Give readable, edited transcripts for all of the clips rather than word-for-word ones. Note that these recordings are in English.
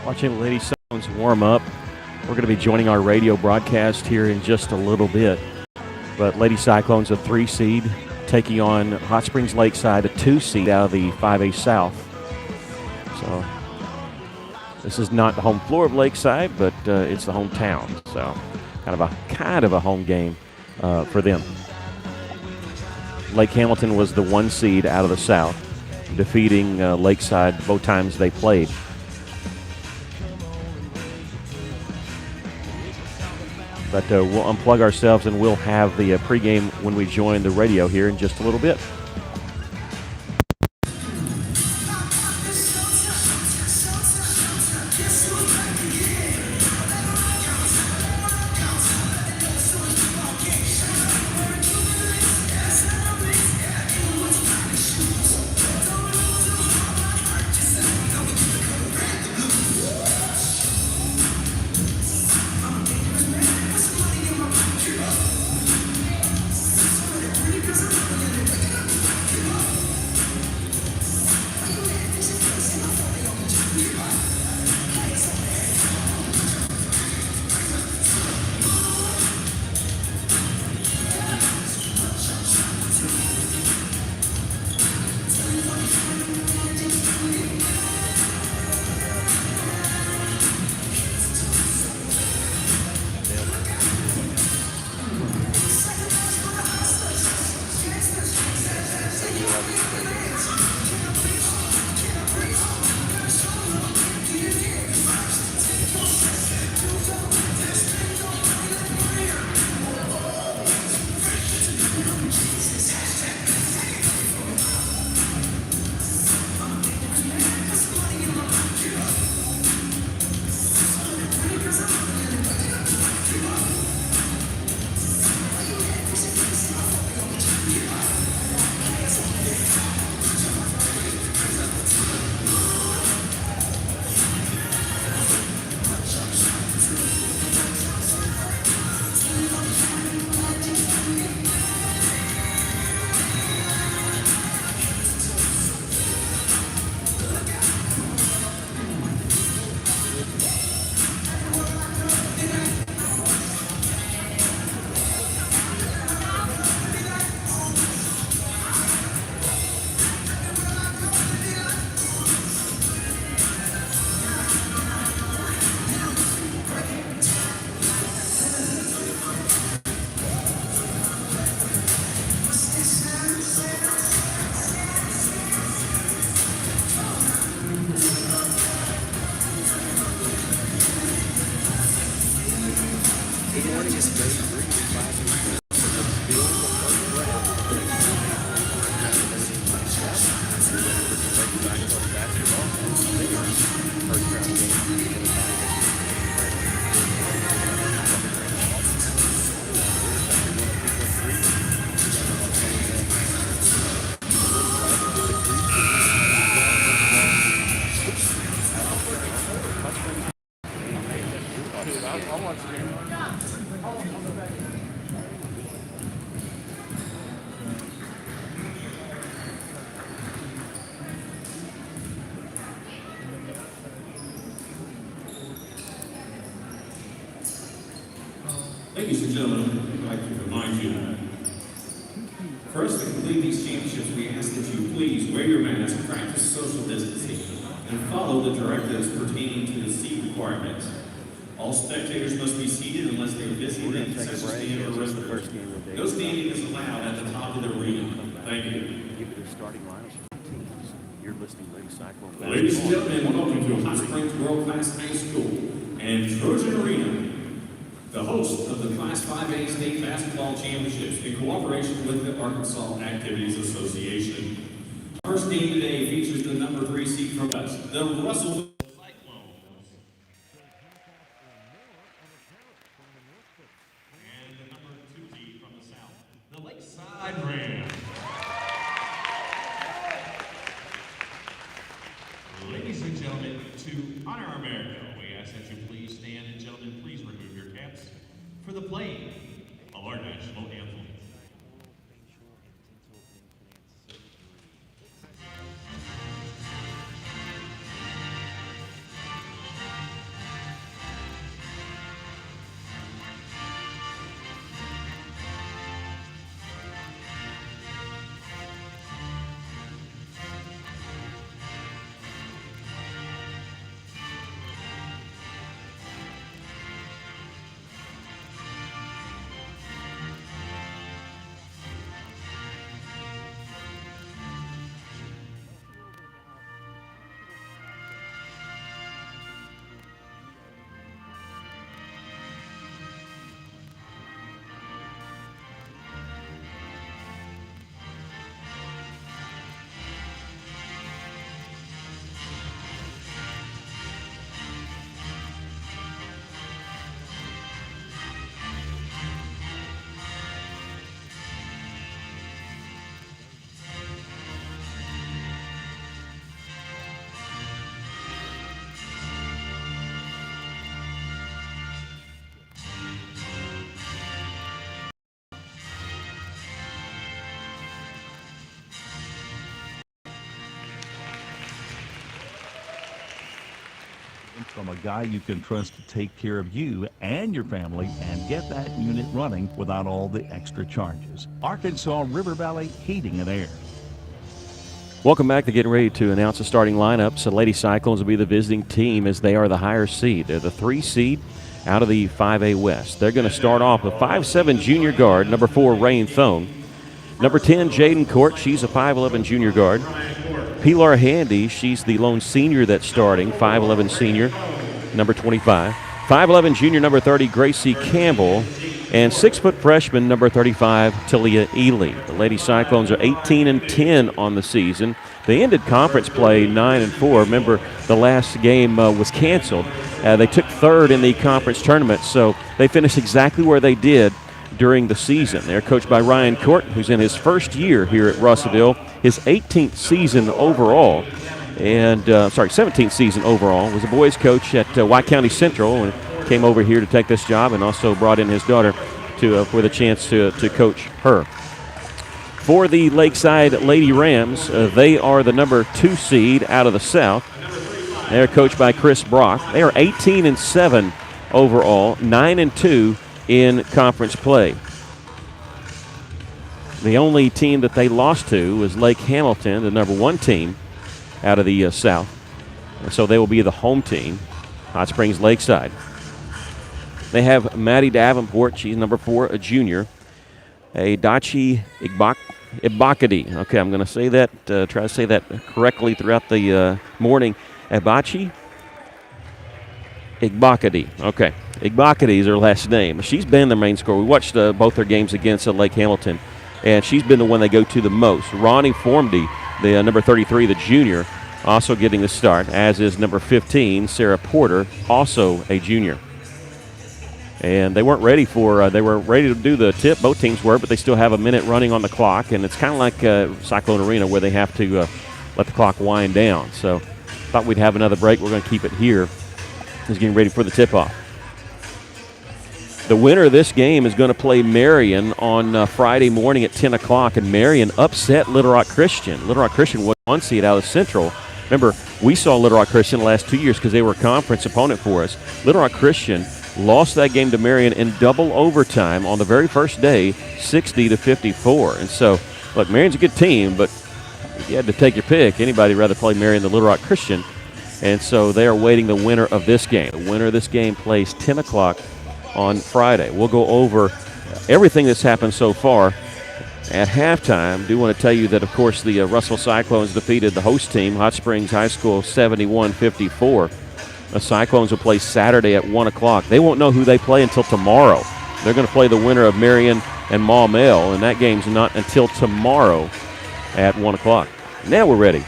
Watching the Lady Cyclones warm up. We're going to be joining our radio broadcast here in just a little bit. But Lady Cyclones, a 3 seed, taking on Hot Springs Lakeside, a 2 seed out of the 5A South. So this is not the home floor of Lakeside, but it's the hometown. So kind of a home game for them. Lake Hamilton was the 1 seed out of the South, defeating Lakeside both times they played. But we'll unplug ourselves and we'll have the pregame when we join the radio here in just a little bit. Ladies and gentlemen, I'd like to remind you, for us to complete these championships, we ask that you please wear your mask, practice social distancing, and follow the directives pertaining to the seat requirements. All spectators must be seated unless they are visiting such as stand or reservers. No standing is allowed at the top of the arena. Thank you. Ladies and gentlemen, welcome to Hot Springs World Class High School and Trojan Arena, the host of the Class 5A State Basketball Championships in cooperation with the Arkansas Activities Association. First game today features the number 3 seed from us, the Russell Cyclones. And the number 2 seed from the South, the Lakeside Rams. Ladies and gentlemen, to honor America, we ask that you please stand, and gentlemen, please remove your caps for the playing of our national anthem. from a guy you can trust to take care of you and your family and get that unit running without all the extra charges. Arkansas River Valley Heating and Air. Welcome back to getting ready to announce the starting lineup. So Lady Cyclones will be the visiting team as they are the higher seed. They're the 3 seed out of the 5A West. They're going to start off with 5'7" junior guard, number 4, Rain Thone. Number 10, Jaden Court. She's a 5'11" junior guard. Pilar Handy, she's the lone senior that's starting, 5'11" senior, number 25. 5'11" junior, number 30, Gracie Campbell. And 6-foot freshman, number 35, Talia Ely. The Lady Cyclones are 18-10 on the season. They ended conference play 9-4. Remember, the last game was canceled. They took third in the conference tournament, so they finished exactly where they did during the season. They're coached by Ryan Court, who's in his first year here at Russellville, his 18th season overall. And, 17th season overall. Was a boys coach at White County Central and came over here to take this job, and also brought in his daughter for the chance to coach her. For the Lakeside Lady Rams, they are the number 2 seed out of the South. They're coached by Chris Brock. They are 18-7 overall, 9-2 in conference play. The only team that they lost to was Lake Hamilton, the number 1 team out of the South. And so they will be the home team, Hot Springs Lakeside. They have Maddie Davenport. She's number 4, a junior. A Dachi Ibakadi. Okay, I'm going to say that, try to say that correctly throughout the morning. Ibachi Ibakadi. Okay, Ibakadi is her last name. She's been the main scorer. We watched both their games against Lake Hamilton, and she's been the one they go to the most. Ronnie Formby, the number 33, the junior, also getting the start, as is number 15, Sarah Porter, also a junior. And they weren't ready they were ready to do the tip, both teams were, but they still have a minute running on the clock, and it's kind of like Cyclone Arena where they have to let the clock wind down. So thought we'd have another break. We're going to keep it here. He's getting ready for the tip-off. The winner of this game is going to play Marion on Friday morning at 10 o'clock, and Marion upset Little Rock Christian. Little Rock Christian was 1 seed out of Central. Remember, we saw Little Rock Christian the last 2 years because they were a conference opponent for us. Little Rock Christian lost that game to Marion in double overtime on the very first day, 60-54. And so, look, Marion's a good team, but if you had to take your pick, anybody'd rather play Marion than Little Rock Christian. And so they are awaiting the winner of this game. The winner of this game plays 10 o'clock on Friday. We'll go over everything that's happened so far at halftime. I do want to tell you that, of course, the Russell Cyclones defeated the host team, Hot Springs High School, 71-54. The Cyclones will play Saturday at 1 o'clock. They won't know who they play until tomorrow. They're going to play the winner of Marion and Maumelle, and that game's not until tomorrow at 1 o'clock. Now we're ready.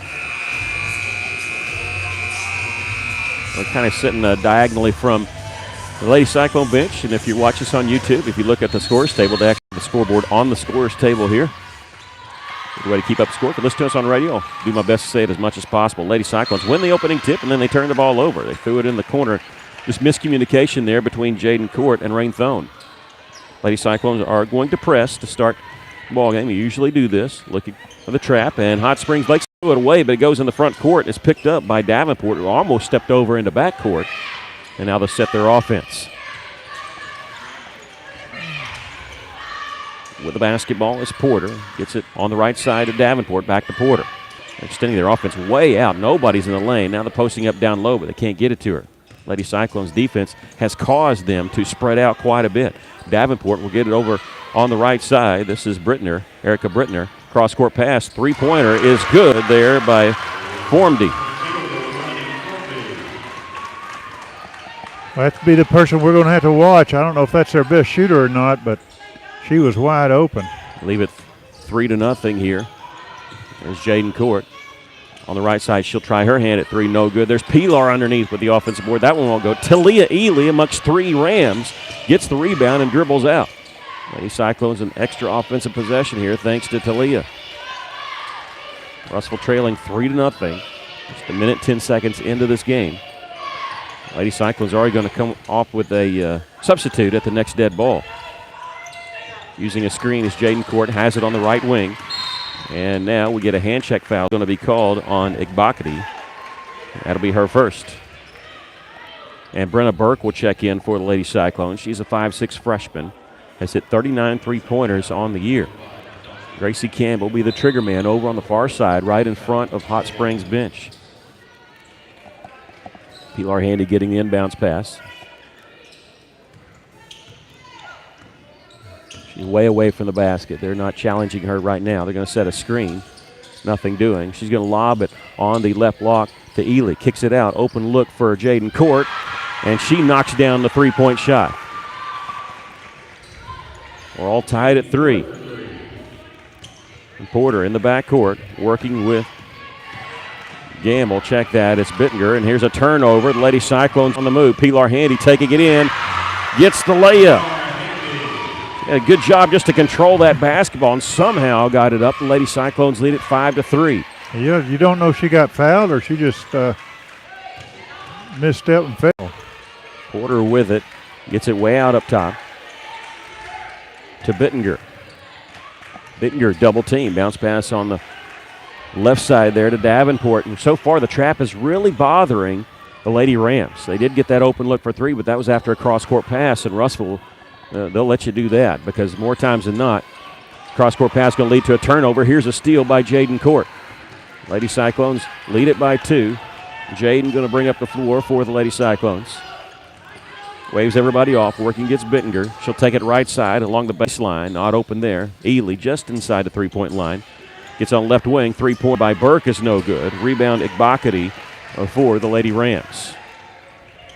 We're kind of sitting diagonally from the Lady Cyclone bench, and if you watch us on YouTube, if you look at the scores table, they actually have the scoreboard on the scores table here. Good way to keep up the score. If you listen to us on radio, I'll do my best to say it as much as possible. Lady Cyclones win the opening tip, and then they turn the ball over. They threw it in the corner. Just miscommunication there between Jaden Court and Rain Thone. Lady Cyclones are going to press to start the ball game. You usually do this, looking for the trap, and Hot Springs Lakes threw it away, but it goes in the front court. It's picked up by Davenport, who almost stepped over into back court, and now they'll set their offense. With the basketball is Porter. Gets it on the right side of Davenport. Back to Porter. They're extending their offense way out. Nobody's in the lane. Now they're posting up down low, but they can't get it to her. Lady Cyclones defense has caused them to spread out quite a bit. Davenport will get it over on the right side. This is Brittner, Erica Brittner. Cross-court pass. Three-pointer is good there by Formby. Well, that's be the person we're going to have to watch. I don't know if that's their best shooter or not, but she was wide open. Leave it 3-0 here. There's Jaden Court. On the right side, she'll try her hand at 3. No good. There's Pilar underneath with the offensive board. That one won't go. Talia Ely amongst 3 Rams gets the rebound and dribbles out. Lady Cyclones an extra offensive possession here thanks to Talia. Russell trailing 3-0. Just a minute, 10 seconds into this game. Lady Cyclones already going to come off with a substitute at the next dead ball. Using a screen as Jaden Court has it on the right wing. And now we get a hand check foul going to be called on Igbakadi. That'll be her first. And Brenna Burke will check in for the Lady Cyclones. She's a 5'6" freshman. Has hit 39 three-pointers on the year. Gracie Campbell will be the trigger man over on the far side, right in front of Hot Springs bench. Pilar Handy getting the inbounds pass. She's way away from the basket. They're not challenging her right now. They're going to set a screen. Nothing doing. She's going to lob it on the left block to Ely. Kicks it out. Open look for Jaden Court. And she knocks down the three-point shot. We're all tied at 3. And Porter in the backcourt working with Gamble. Check that. It's Bittinger. And here's a turnover. The Lady Cyclones on the move. Pilar Handy taking it in. Gets the layup. A good job just to control that basketball and somehow got it up. The Lady Cyclones lead it 5-3. You don't know if she got fouled or she just misstepped and fell. Porter with it. Gets it way out up top to Bittinger. Bittinger double team. Bounce pass on the left side there to Davenport. And so far the trap is really bothering the Lady Rams. They did get that open look for 3, but that was after a cross-court pass, and Russell, they'll let you do that because more times than not, cross-court pass going to lead to a turnover. Here's a steal by Jaden Court. Lady Cyclones lead it by 2. Jaden going to bring up the floor for the Lady Cyclones. Waves everybody off, working against Bittinger. She'll take it right side along the baseline. Not open there. Ely just inside the three-point line. Gets on left wing. 3-point by Burke is no good. Rebound Igbakati for the Lady Rams.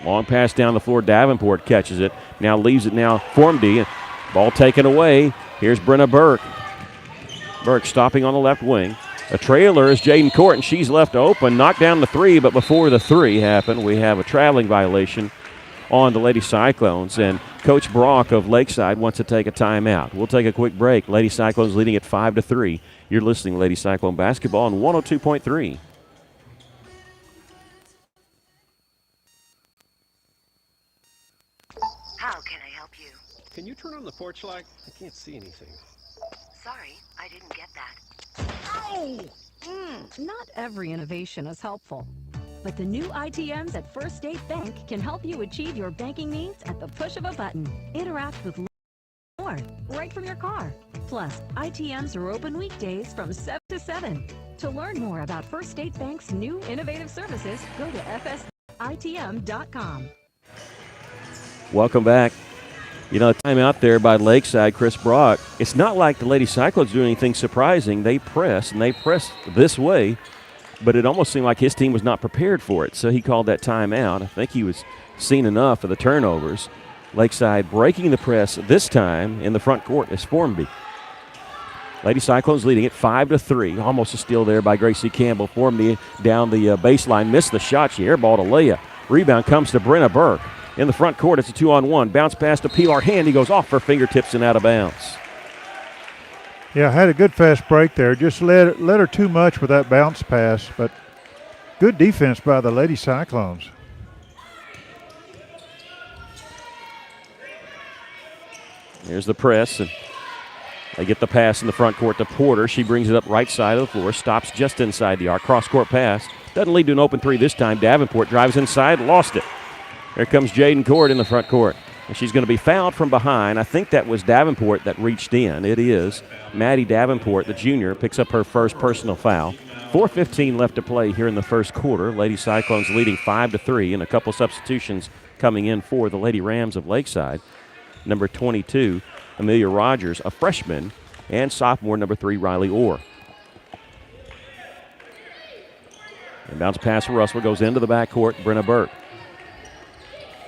Long pass down the floor. Davenport catches it. Now leaves it now. Formby. Ball taken away. Here's Brenna Burke. Burke stopping on the left wing. A trailer is Jaden Court, and she's left open. Knocked down the 3, but before the 3 happened, we have a traveling violation on the Lady Cyclones, and Coach Brock of Lakeside wants to take a timeout. We'll take a quick break. Lady Cyclones leading at 5-3. You're listening to Lady Cyclone basketball on 102.3. How can I help you? Can you turn on the porch light? I can't see anything. Sorry, I didn't get that. Ow! Not every innovation is helpful, but the new ITMs at First State Bank can help you achieve your banking needs at the push of a button. Interact with more right from your car. Plus, ITMs are open weekdays from 7 to 7. To learn more about First State Bank's new innovative services, go to fsitm.com. Welcome back. You know, time out there by Lakeside, Chris Brock. It's not like the Lady Cyclones do anything surprising. They press, and they press this way, but it almost seemed like his team was not prepared for it, so he called that timeout. I think he was seen enough of the turnovers. Lakeside breaking the press this time in the front court is Formby. Lady Cyclones leading it 5-3. Almost a steal there by Gracie Campbell. Formby down the baseline, missed the shot. She airballed a layup. Rebound comes to Brenna Burke. In the front court, it's a 2-on-1. Bounce pass to Pilar Handy, goes off her fingertips and out of bounds. Yeah, had a good fast break there. Just let her too much with that bounce pass, but good defense by the Lady Cyclones. Here's the press, and they get the pass in the front court to Porter. She brings it up right side of the floor, stops just inside the arc. Cross-court pass. Doesn't lead to an open 3 this time. Davenport drives inside, lost it. Here comes Jaden Court in the front court. And she's going to be fouled from behind. I think that was Davenport that reached in. It is. Maddie Davenport, the junior, picks up her first personal foul. 4:15 left to play here in the first quarter. Lady Cyclones leading 5-3, and a couple substitutions coming in for the Lady Rams of Lakeside. Number 22, Amelia Rogers, a freshman, and sophomore number 3, Riley Orr. And bounce pass for Russell goes into the backcourt. Brenna Burke.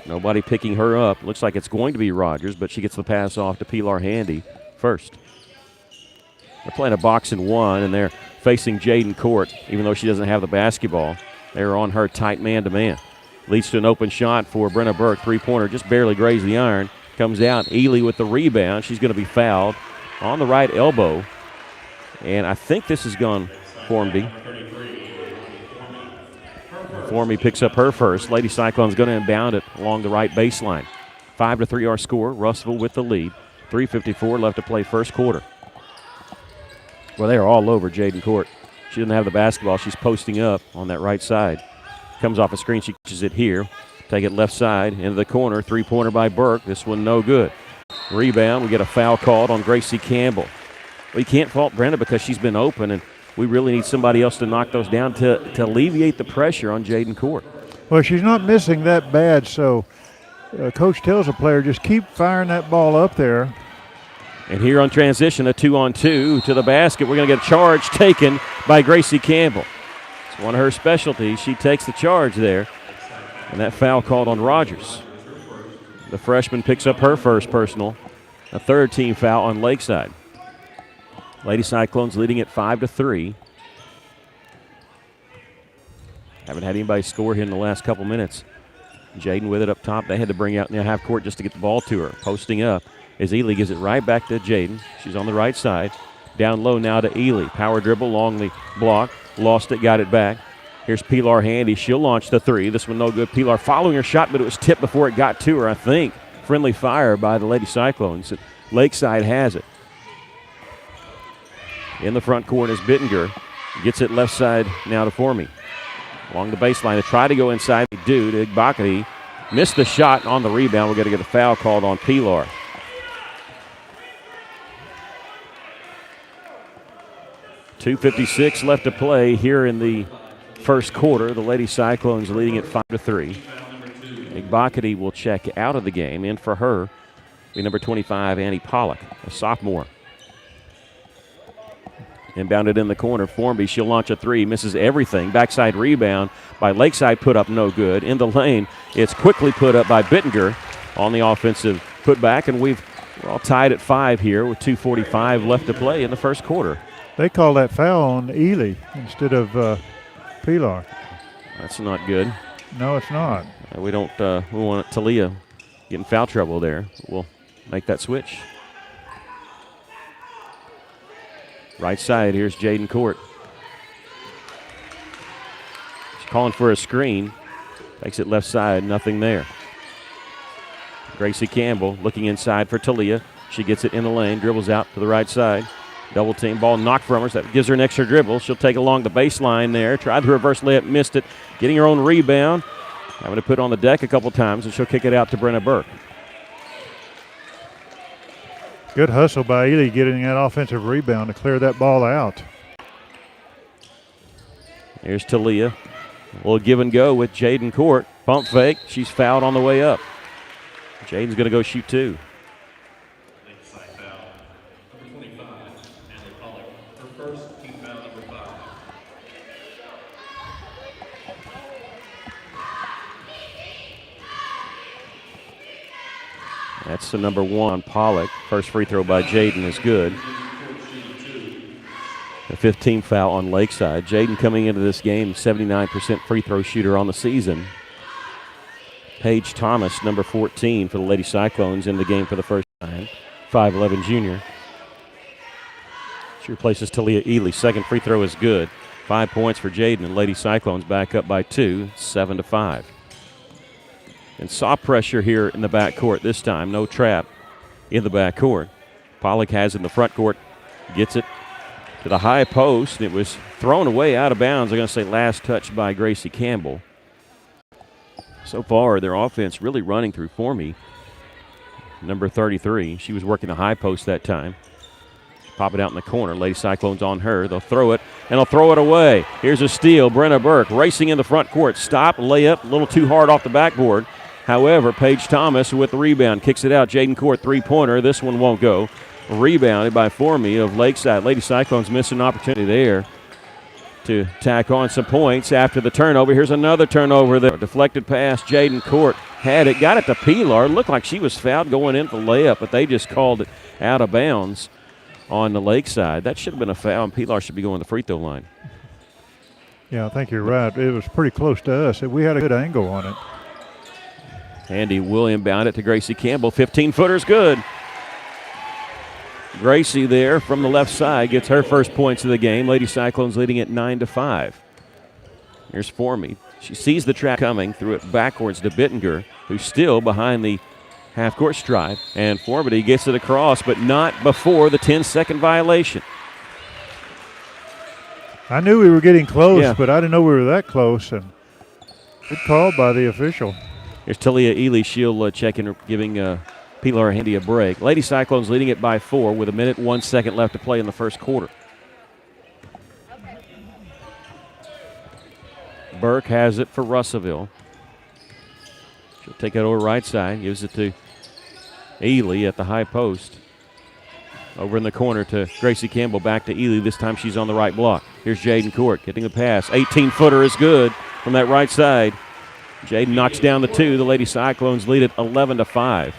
Nobody picking her up. Looks like it's going to be Rogers, but she gets the pass off to Pilar Handy first. They're playing a box and one, and they're facing Jaden Court, even though she doesn't have the basketball. They're on her tight man-to-man. Leads to an open shot for Brenna Burke. Three-pointer just barely grazed the iron. Comes out. Ely with the rebound. She's going to be fouled on the right elbow. And I think this has gone Formby. Formby picks up her first. Lady Cyclone's going to inbound it along the right baseline. 5-3 our score. Russell with the lead. 3:54 left to play first quarter. Well, they are all over Jaden Court. She doesn't have the basketball. She's posting up on that right side. Comes off a screen. She catches it here. Take it left side into the corner. Three-pointer by Burke. This one no good. Rebound. We get a foul called on Gracie Campbell. We can't fault Brenda because she's been open, and we really need somebody else to knock those down to alleviate the pressure on Jaden Court. Well, she's not missing that bad, so Coach tells the player just keep firing that ball up there. And here on transition, a 2-on-2 to the basket. We're going to get a charge taken by Gracie Campbell. It's one of her specialties. She takes the charge there. And that foul called on Rogers. The freshman picks up her first personal. A third team foul on Lakeside. Lady Cyclones leading at 5-3. Haven't had anybody score here in the last couple minutes. Jaden with it up top. They had to bring out in the half court just to get the ball to her. Posting up as Ely gives it right back to Jaden. She's on the right side. Down low now to Ely. Power dribble, Longley block. Lost it, got it back. Here's Pilar Handy. She'll launch the three. This one no good. Pilar following her shot, but it was tipped before it got to her, I think. Friendly fire by the Lady Cyclones. Lakeside has it. In the front court is Bittinger. Gets it left side now to Formey. Along the baseline. They try to go inside. They do to Igbakati. Missed the shot on the rebound. We're going to get a foul called on Pilar. .256 left to play here in the first quarter. The Lady Cyclones leading at 5-3. Igbakati will check out of the game. In for her be number 25, Annie Pollock, a sophomore. Inbounded in the corner. Formby, she'll launch a three. Misses everything. Backside rebound by Lakeside. Put up no good. In the lane, it's quickly put up by Bittinger on the offensive putback. And we're all tied at 5 here with 2:45 left to play in the first quarter. They call that foul on Ely instead of Pilar. That's not good. No, it's not. We want Talia get in foul trouble there. We'll make that switch. Right side, here's Jaden Court. She's calling for a screen. Takes it left side, nothing there. Gracie Campbell looking inside for Talia. She gets it in the lane, dribbles out to the right side. Double team, ball knocked from her, so that gives her an extra dribble. She'll take along the baseline there. Tried the reverse layup, missed it. Getting her own rebound. Having to put on the deck a couple times, and she'll kick it out to Brenna Burke. Good hustle by Ely getting that offensive rebound to clear that ball out. Here's Talia. A little give and go with Jaden Court. Pump fake. She's fouled on the way up. Jaden's going to go shoot two. That's the number 1, Pollock. First free throw by Jaden is good. The 15th foul on Lakeside. Jaden coming into this game, 79% free throw shooter on the season. Paige Thomas, number 14 for the Lady Cyclones, in the game for the first time. 5'11 junior. She replaces Talia Ely. Second free throw is good. 5 points for Jaden, and Lady Cyclones back up by 2, 7-5. And saw pressure here in the backcourt this time. No trap in the backcourt. Pollock has it in the front court. Gets it to the high post. And it was thrown away out of bounds. I'm going to say last touch by Gracie Campbell. So far, their offense really running through Formey. Number 33. She was working the high post that time. Pop it out in the corner. Lady Cyclones on her. They'll throw it, and they'll throw it away. Here's a steal. Brenna Burke racing in the front court. Stop, layup, a little too hard off the backboard. However, Paige Thomas with the rebound. Kicks it out. Jaden Court, three-pointer. This one won't go. Rebounded by Formey of Lakeside. Lady Cyclones missed an opportunity there to tack on some points after the turnover. Here's another turnover there. Deflected pass. Jaden Court had it. Got it to Pilar. Looked like she was fouled going in for the layup, but they just called it out of bounds on the Lakeside. That should have been a foul, and Pilar should be going to the free throw line. Yeah, I think you're right. It was pretty close to us. We had a good angle on it. Andy will inbound it to Gracie Campbell. 15-footer's good. Gracie there from the left side gets her first points of the game. Lady Cyclones leading at 9-5. Here's Formey. She sees the trap coming, threw it backwards to Bittinger, who's still behind the half-court stripe. And Formey gets it across, but not before the 10-second violation. I knew we were getting close, but I didn't know we were that close. And good call by the official. Here's Talia Ely. She'll check in, giving Pilar Handy a break. Lady Cyclones leading it by 4 with 1:01 left to play in the first quarter. Burke has it for Russellville. She'll take it over right side, gives it to Ely at the high post. Over in the corner to Gracie Campbell, back to Ely. This time she's on the right block. Here's Jaden Court getting the pass. 18-footer is good from that right side. Jaden knocks down the 2. The Lady Cyclones lead it 11-5.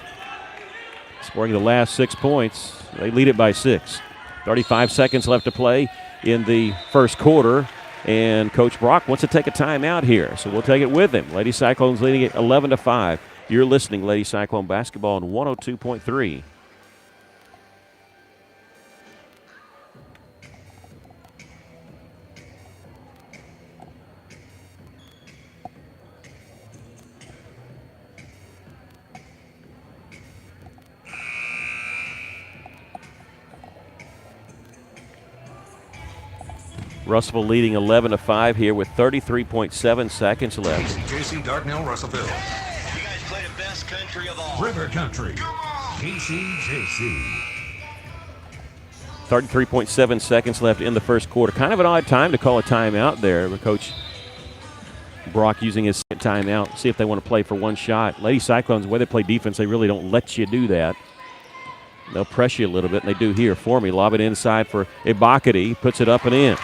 Scoring the last 6 points. They lead it by 6. 35 seconds left to play in the first quarter. And Coach Brock wants to take a timeout here, so we'll take it with him. Lady Cyclones leading it 11-5. You're listening, Lady Cyclone basketball on 102.3. Russellville leading 11-5 here with 33.7 seconds left. KCJC Dartnell, Russellville. You guys play the best country of all. River Country. KCJC. 33.7 seconds left in the first quarter. Kind of an odd time to call a timeout there, but Coach Brock using his timeout. See if they want to play for one shot. Lady Cyclones, the way they play defense, they really don't let you do that. They'll press you a little bit, and they do here. Formie lob it inside for Ibakati. Puts it up and in.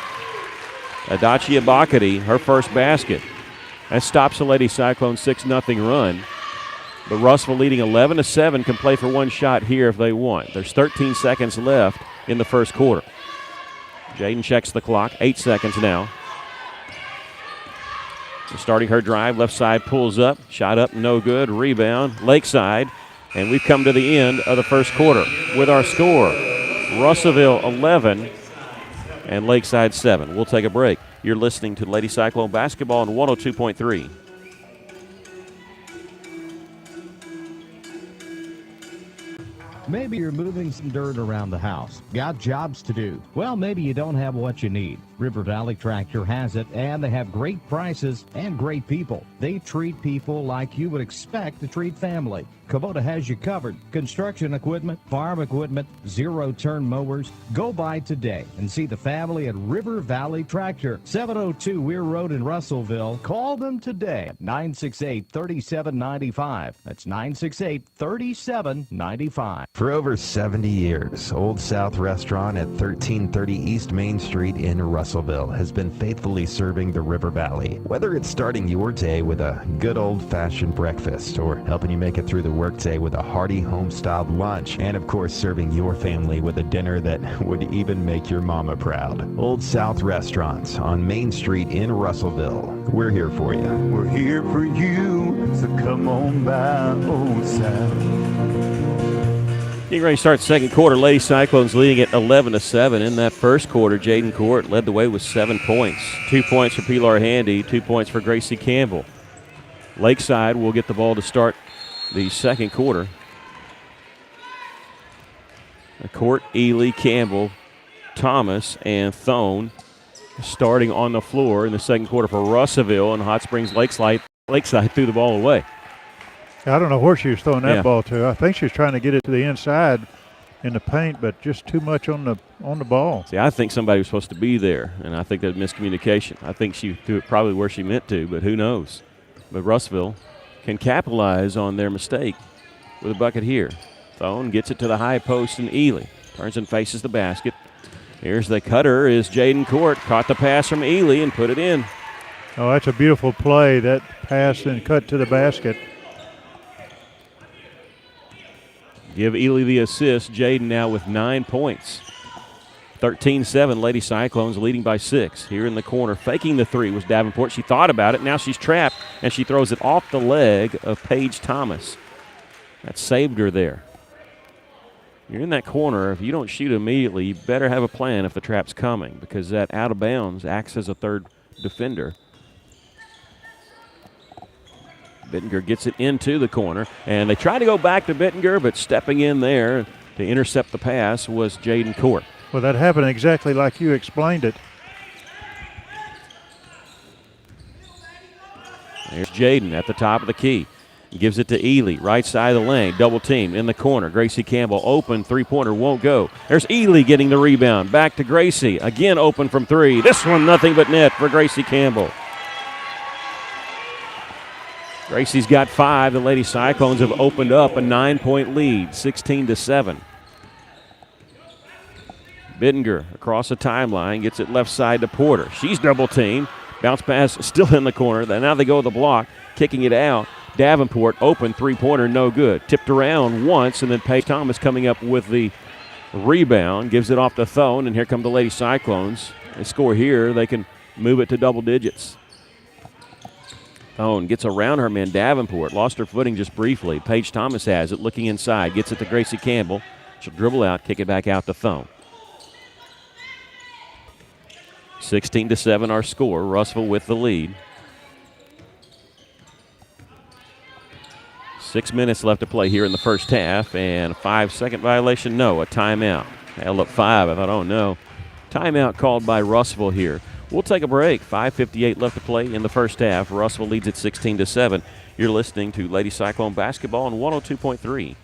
Adachi Ibakati, her first basket. That stops the Lady Cyclone 6-0 run. But Russellville leading 11-7 can play for one shot here if they want. There's 13 seconds left in the first quarter. Jaden checks the clock. 8 seconds now. Starting her drive, left side pulls up. Shot up, no good. Rebound, Lakeside. And we've come to the end of the first quarter with our score. Russellville 11 and Lakeside 7. We'll take a break. You're listening to Lady Cyclone basketball on 102.3. Maybe you're moving some dirt around the house. Got jobs to do. Well, maybe you don't have what you need. River Valley Tractor has it, and they have great prices and great people. They treat people like you would expect to treat family. Kubota has you covered. Construction equipment, farm equipment, zero-turn mowers. Go by today and see the family at River Valley Tractor. 702 Weir Road in Russellville. Call them today at 968-3795. That's 968-3795. For over 70 years, Old South Restaurant at 1330 East Main Street in Russellville has been faithfully serving the River Valley. Whether it's starting your day with a good old-fashioned breakfast or helping you make it through the workday with a hearty home-styled lunch, and of course serving your family with a dinner that would even make your mama proud. Old South Restaurants on Main Street in Russellville. We're here for you. We're here for you, so come on by Old South. Getting ready to start second quarter. Lady Cyclones leading at 11-7. In that first quarter, Jaden Court led the way with 7 points. 2 points for Pilar Handy, 2 points for Gracie Campbell. Lakeside will get the ball to start the second quarter. Court, Ely, Campbell, Thomas, and Thone starting on the floor in the second quarter for Russellville, and Hot Springs Lakeside threw the ball away. I don't know where she was throwing that ball to. I think she was trying to get it to the inside in the paint, but just too much on the ball. See, I think somebody was supposed to be there, and I think that was miscommunication. I think she threw it probably where she meant to, but who knows. But Russellville can capitalize on their mistake with a bucket here. Thone gets it to the high post, and Ely turns and faces the basket. Here's the cutter is Jaden Court. Caught the pass from Ely and put it in. Oh, that's a beautiful play, that pass and cut to the basket. Give Ely the assist. Jaden now with 9 points. 13-7, Lady Cyclones leading by 6. Here in the corner, faking the three was Davenport. She thought about it. Now she's trapped, and she throws it off the leg of Paige Thomas. That saved her there. You're in that corner. If you don't shoot immediately, you better have a plan if the trap's coming, because that out of bounds acts as a third defender. Bittinger gets it into the corner, and they try to go back to Bittinger, but stepping in there to intercept the pass was Jaden Court. Well, that happened exactly like you explained it. There's Jaden at the top of the key. Gives it to Ely, right side of the lane, double team in the corner. Gracie Campbell open, three-pointer won't go. There's Ely getting the rebound. Back to Gracie, again open from three. This one nothing but net for Gracie Campbell. Gracie's got 5. The Lady Cyclones have opened up a 9-point lead, 16-7. Bittinger across the timeline, gets it left side to Porter. She's double teamed. Bounce pass still in the corner. Now they go to the block, kicking it out. Davenport open, three-pointer, no good. Tipped around once, and then Paige Thomas coming up with the rebound. Gives it off to Thone, and here come the Lady Cyclones. They score here. They can move it to double digits. Thone gets around her man, Davenport. Lost her footing just briefly. Paige Thomas has it, looking inside. Gets it to Gracie Campbell. She'll dribble out, kick it back out to Thone. 16-7 our score. Russell with the lead. 6 minutes left to play here in the first half, and a 5-second violation. No, a timeout. Held up 5. I thought, oh no. Timeout called by Russell here. We'll take a break. 5:58 left to play in the first half. Russell leads at 16-7. You're listening to Lady Cyclone Basketball on 102.3.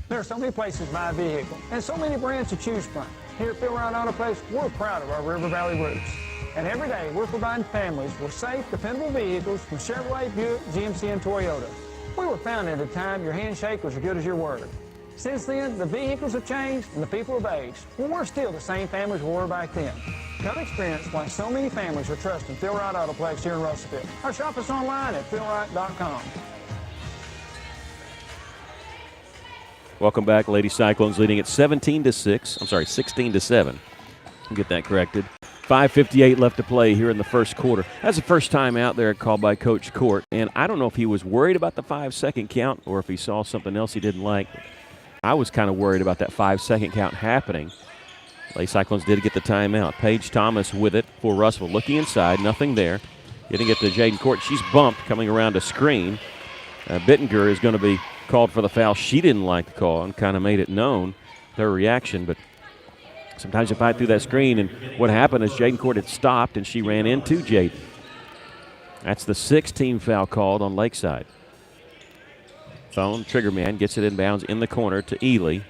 There are so many places to buy a vehicle and so many brands to choose from. Here at Phil Ryan Auto Place, we're proud of our River Valley roots. And every day, we're providing families with safe, dependable vehicles from Chevrolet, Buick, GMC, and Toyota. We were founded at a time your handshake was as good as your word. Since then, the vehicles have changed and the people have aged. Well, we're still the same families we were back then. Come experience why so many families are trusting Phil Wright Autoplex here in Russellville. Or shop us online at philwright.com. Welcome back. Lady Cyclones leading at 16-7. I'll get that corrected. 5:58 left to play here in the first quarter. That's the first time out there called by Coach Court, and I don't know if he was worried about the 5-second count or if he saw something else he didn't like. I was kind of worried about that 5-second count happening. Lady Cyclones did get the timeout. Paige Thomas with it for Russell. Looking inside, nothing there. Getting it to Jaden Court. She's bumped, coming around a screen. Bittinger is going to be called for the foul. She didn't like the call and kind of made it known, their reaction, but sometimes you fight through that screen, and what happened is Jaden Court had stopped, and she ran into Jaden. That's the 6th team foul called on Lakeside. Thone, trigger man, gets it inbounds in the corner to Ely.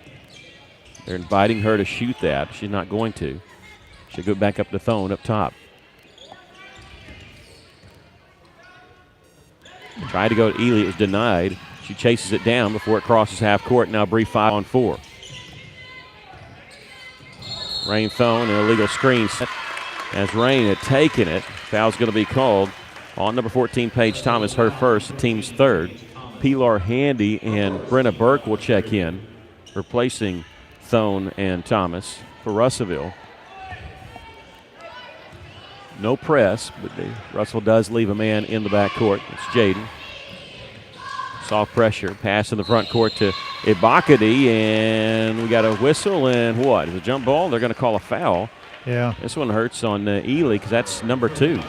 They're inviting her to shoot that. She's not going to. She'll go back up to Thone up top. Tried to go to Ely. It was denied. She chases it down before it crosses half court. Now Bree 5-on-4. Rain Thone, an illegal screen. As Rain had taken it, foul's going to be called on number 14, Paige Thomas, her first, the team's third. Pilar Handy and Brenna Burke will check in, replacing Thone and Thomas for Russellville. No press, but Russell does leave a man in the backcourt. It's Jaden. Soft pressure, pass in the front court to Ibakadi, and we got a whistle, and what? Is it a jump ball? They're going to call a foul. Yeah. This one hurts on Ely because that's number 2.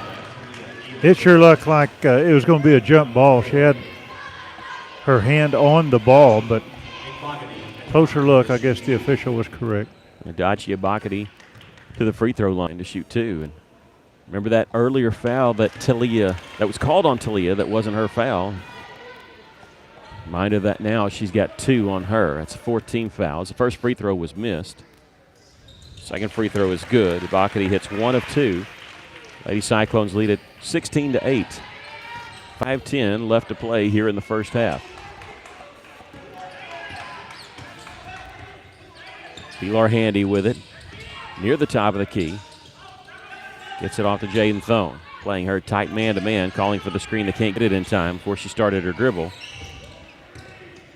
It sure looked like it was going to be a jump ball. She had her hand on the ball, but closer look, I guess the official was correct. Adachi Ibakadi to the free throw line to shoot 2. And remember that earlier foul that was called on Talia that wasn't her foul. Mind of that now, she's got 2 on her. That's 14 fouls. The first free throw was missed. Second free throw is good. Ibakadi hits 1 of 2. Lady Cyclones lead at 16-8. 5:10 left to play here in the first half. Pilar Handy with it. Near the top of the key. Gets it off to Jaden Thone. Playing her tight man-to-man, calling for the screen. They can't get it in time before she started her dribble.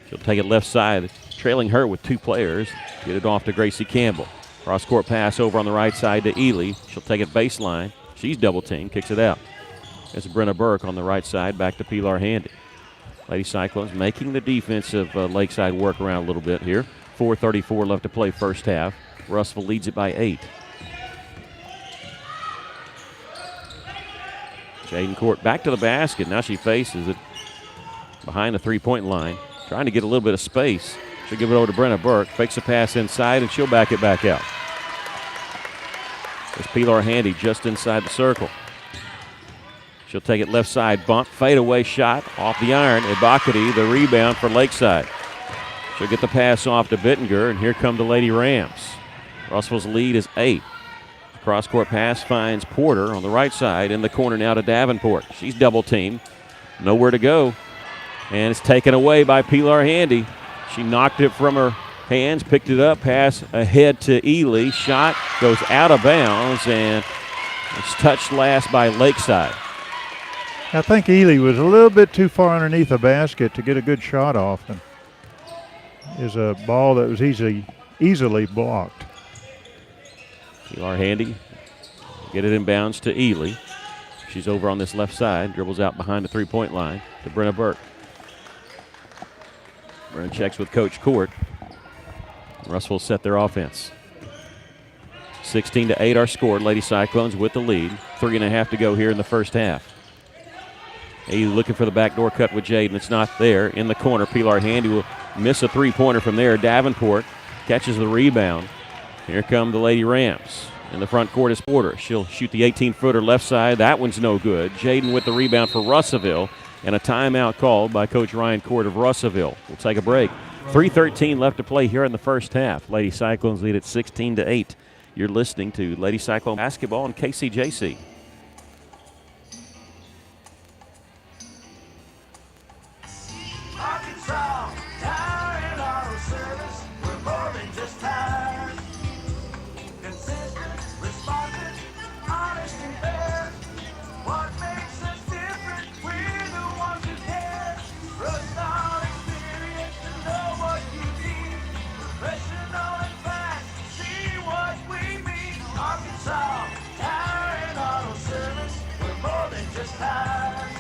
She'll take it left side, trailing her with 2 players. Get it off to Gracie Campbell. Cross-court pass over on the right side to Ely. She'll take it baseline. She's double-teamed, kicks it out. It's Brenna Burke on the right side, back to Pilar Handy. Lady Cyclones making the defensive Lakeside work around a little bit here. 4:34 left to play first half. Russell leads it by 8. Jaden Court back to the basket. Now she faces it behind the three-point line. Trying to get a little bit of space. She'll give it over to Brenna Burke. Fakes a pass inside, and she'll back it back out. There's Pilar Handy just inside the circle. She'll take it left side, bump, fadeaway shot off the iron. Ibakati, the rebound for Lakeside. She'll get the pass off to Bittinger, and here come the Lady Rams. Russell's lead is 8. Cross-court pass finds Porter on the right side. In the corner now to Davenport. She's double-teamed. Nowhere to go. And it's taken away by Pilar Handy. She knocked it from her hands, picked it up, pass ahead to Ely. Shot goes out of bounds, and it's touched last by Lakeside. I think Ely was a little bit too far underneath the basket to get a good shot off. And is a ball that was easily blocked. Pilar Handy get it in bounds to Ely. She's over on this left side, dribbles out behind the three-point line to Brenna Burke. Brenna checks with Coach Court. Russ will set their offense. 16-8 our score. Lady Cyclones with the lead. 3.5 to go here in the first half. Ely looking for the backdoor cut with Jaden. It's not there. In the corner, Pilar Handy will miss a three-pointer from there. Davenport catches the rebound. Here come the Lady Rams. In the front court is Porter. She'll shoot the 18-footer left side. That one's no good. Jaden with the rebound for Russellville. And a timeout called by Coach Ryan Court of Russellville. We'll take a break. 3:13 left to play here in the first half. Lady Cyclones lead at 16-8. You're listening to Lady Cyclone Basketball on KCJC.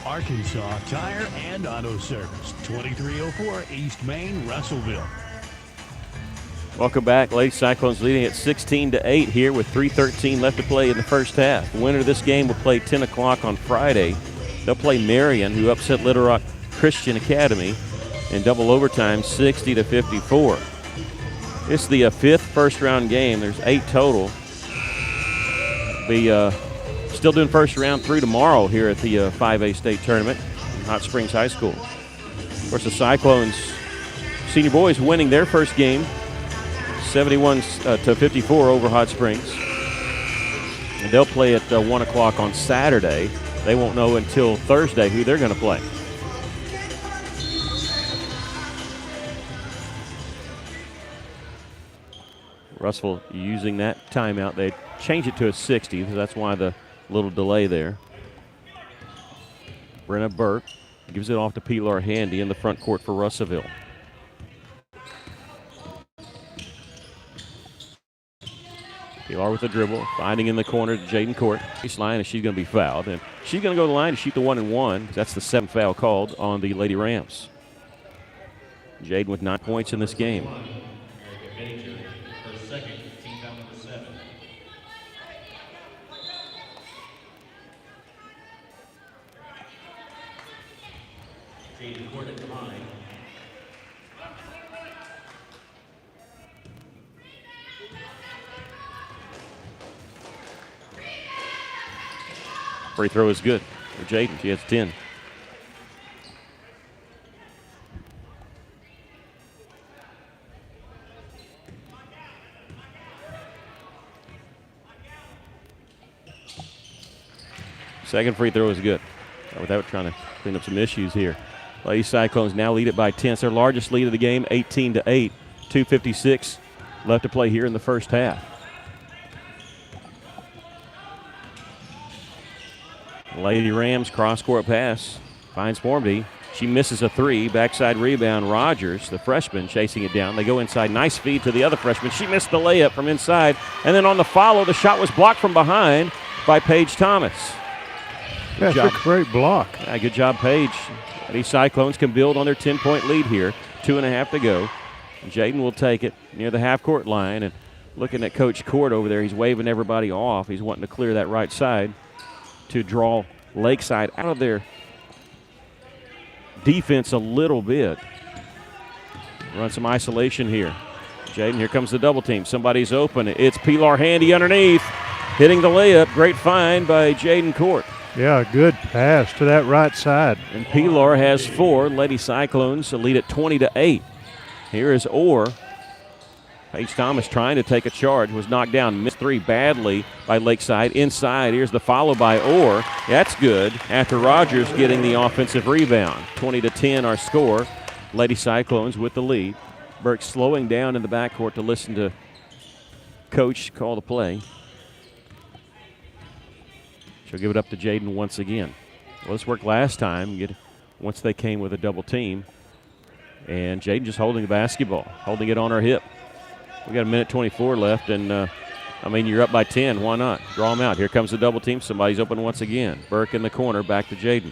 Arkansas Tire and Auto Service, 2304 East Main, Russellville. Welcome back. Lady Cyclones leading at 16-8 here with 3:13 left to play in the first half. The winner of this game will play 10 o'clock on Friday. They'll play Marion, who upset Little Rock Christian Academy in double overtime, 60-54. It's the fifth first-round game. There's 8 total. Be still doing first round through tomorrow here at the 5A state tournament in Hot Springs High School. Of course, the Cyclones senior boys winning their first game 71-54 over Hot Springs. And they'll play at 1 o'clock on Saturday. They won't know until Thursday who they're going to play. Russell using that timeout. They change it to a 60, so that's why the little delay there. Brenna Burke gives it off to Pilar Handy in the front court for Russellville. Pilar with the dribble, finding in the corner to Jaden Court. Baseline, and she's going to be fouled. And she's going to go to the line to shoot the 1-and-1. That's the 7th foul called on the Lady Rams. Jaden with 9 points in this game. Free throw is good for Jaden. She has 10. Second free throw is good. Without trying to clean up some issues here. Lady Cyclones now lead it by 10. It's their largest lead of the game, 18-8. 2:56 left to play here in the first half. Lady Rams cross-court pass finds Formby. She misses a three. Backside rebound. Rogers, the freshman, chasing it down. They go inside. Nice feed to the other freshman. She missed the layup from inside. And then on the follow, the shot was blocked from behind by Paige Thomas. That's a great block. Yeah, good job, Paige. These Cyclones can build on their 10-point lead here. 2.5 to go. Jaden will take it near the half-court line. And looking at Coach Court over there, he's waving everybody off. He's wanting to clear that right side to draw Lakeside out of their defense a little bit. Run some isolation here. Jaden, here comes the double team. Somebody's open. It's Pilar Handy underneath, hitting the layup. Great find by Jaden Court. Yeah, good pass to that right side. And Pilar has 4. Lady Cyclones lead at 20-8. Here is Orr. Paige Thomas trying to take a charge, was knocked down, missed 3 badly by Lakeside. Inside, here's the follow by Orr. That's good after Rogers getting the offensive rebound. 20-10 our score. Lady Cyclones with the lead. Burke slowing down in the backcourt to listen to coach call the play. She'll give it up to Jaden once again. Well, this worked last time once they came with a double team. And Jaden just holding the basketball, holding it on her hip. We got a minute 24 left, and you're up by 10. Why not? Draw them out. Here comes the double team. Somebody's open once again. Burke in the corner, back to Jaden.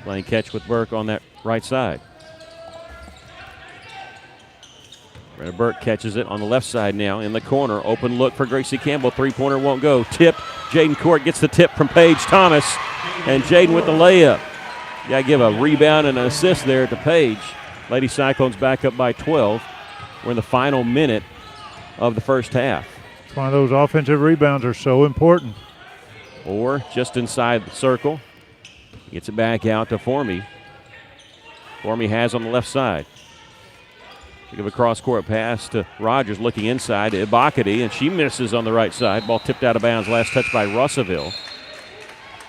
Playing catch with Burke on that right side. Brenda Burke catches it on the left side now in the corner. Open look for Gracie Campbell. Three-pointer won't go. Tip. Jaden Court gets the tip from Paige Thomas, and Jaden with the layup. You got to give a rebound and an assist there to Paige. Lady Cyclones back up by 12. We're in the final minute of the first half. It's one of those offensive rebounds are so important. Or just inside the circle. Gets it back out to Formey. Formey has on the left side. She'll give a cross-court pass to Rogers looking inside to Ibakati, and she misses on the right side. Ball tipped out of bounds. Last touch by Russellville.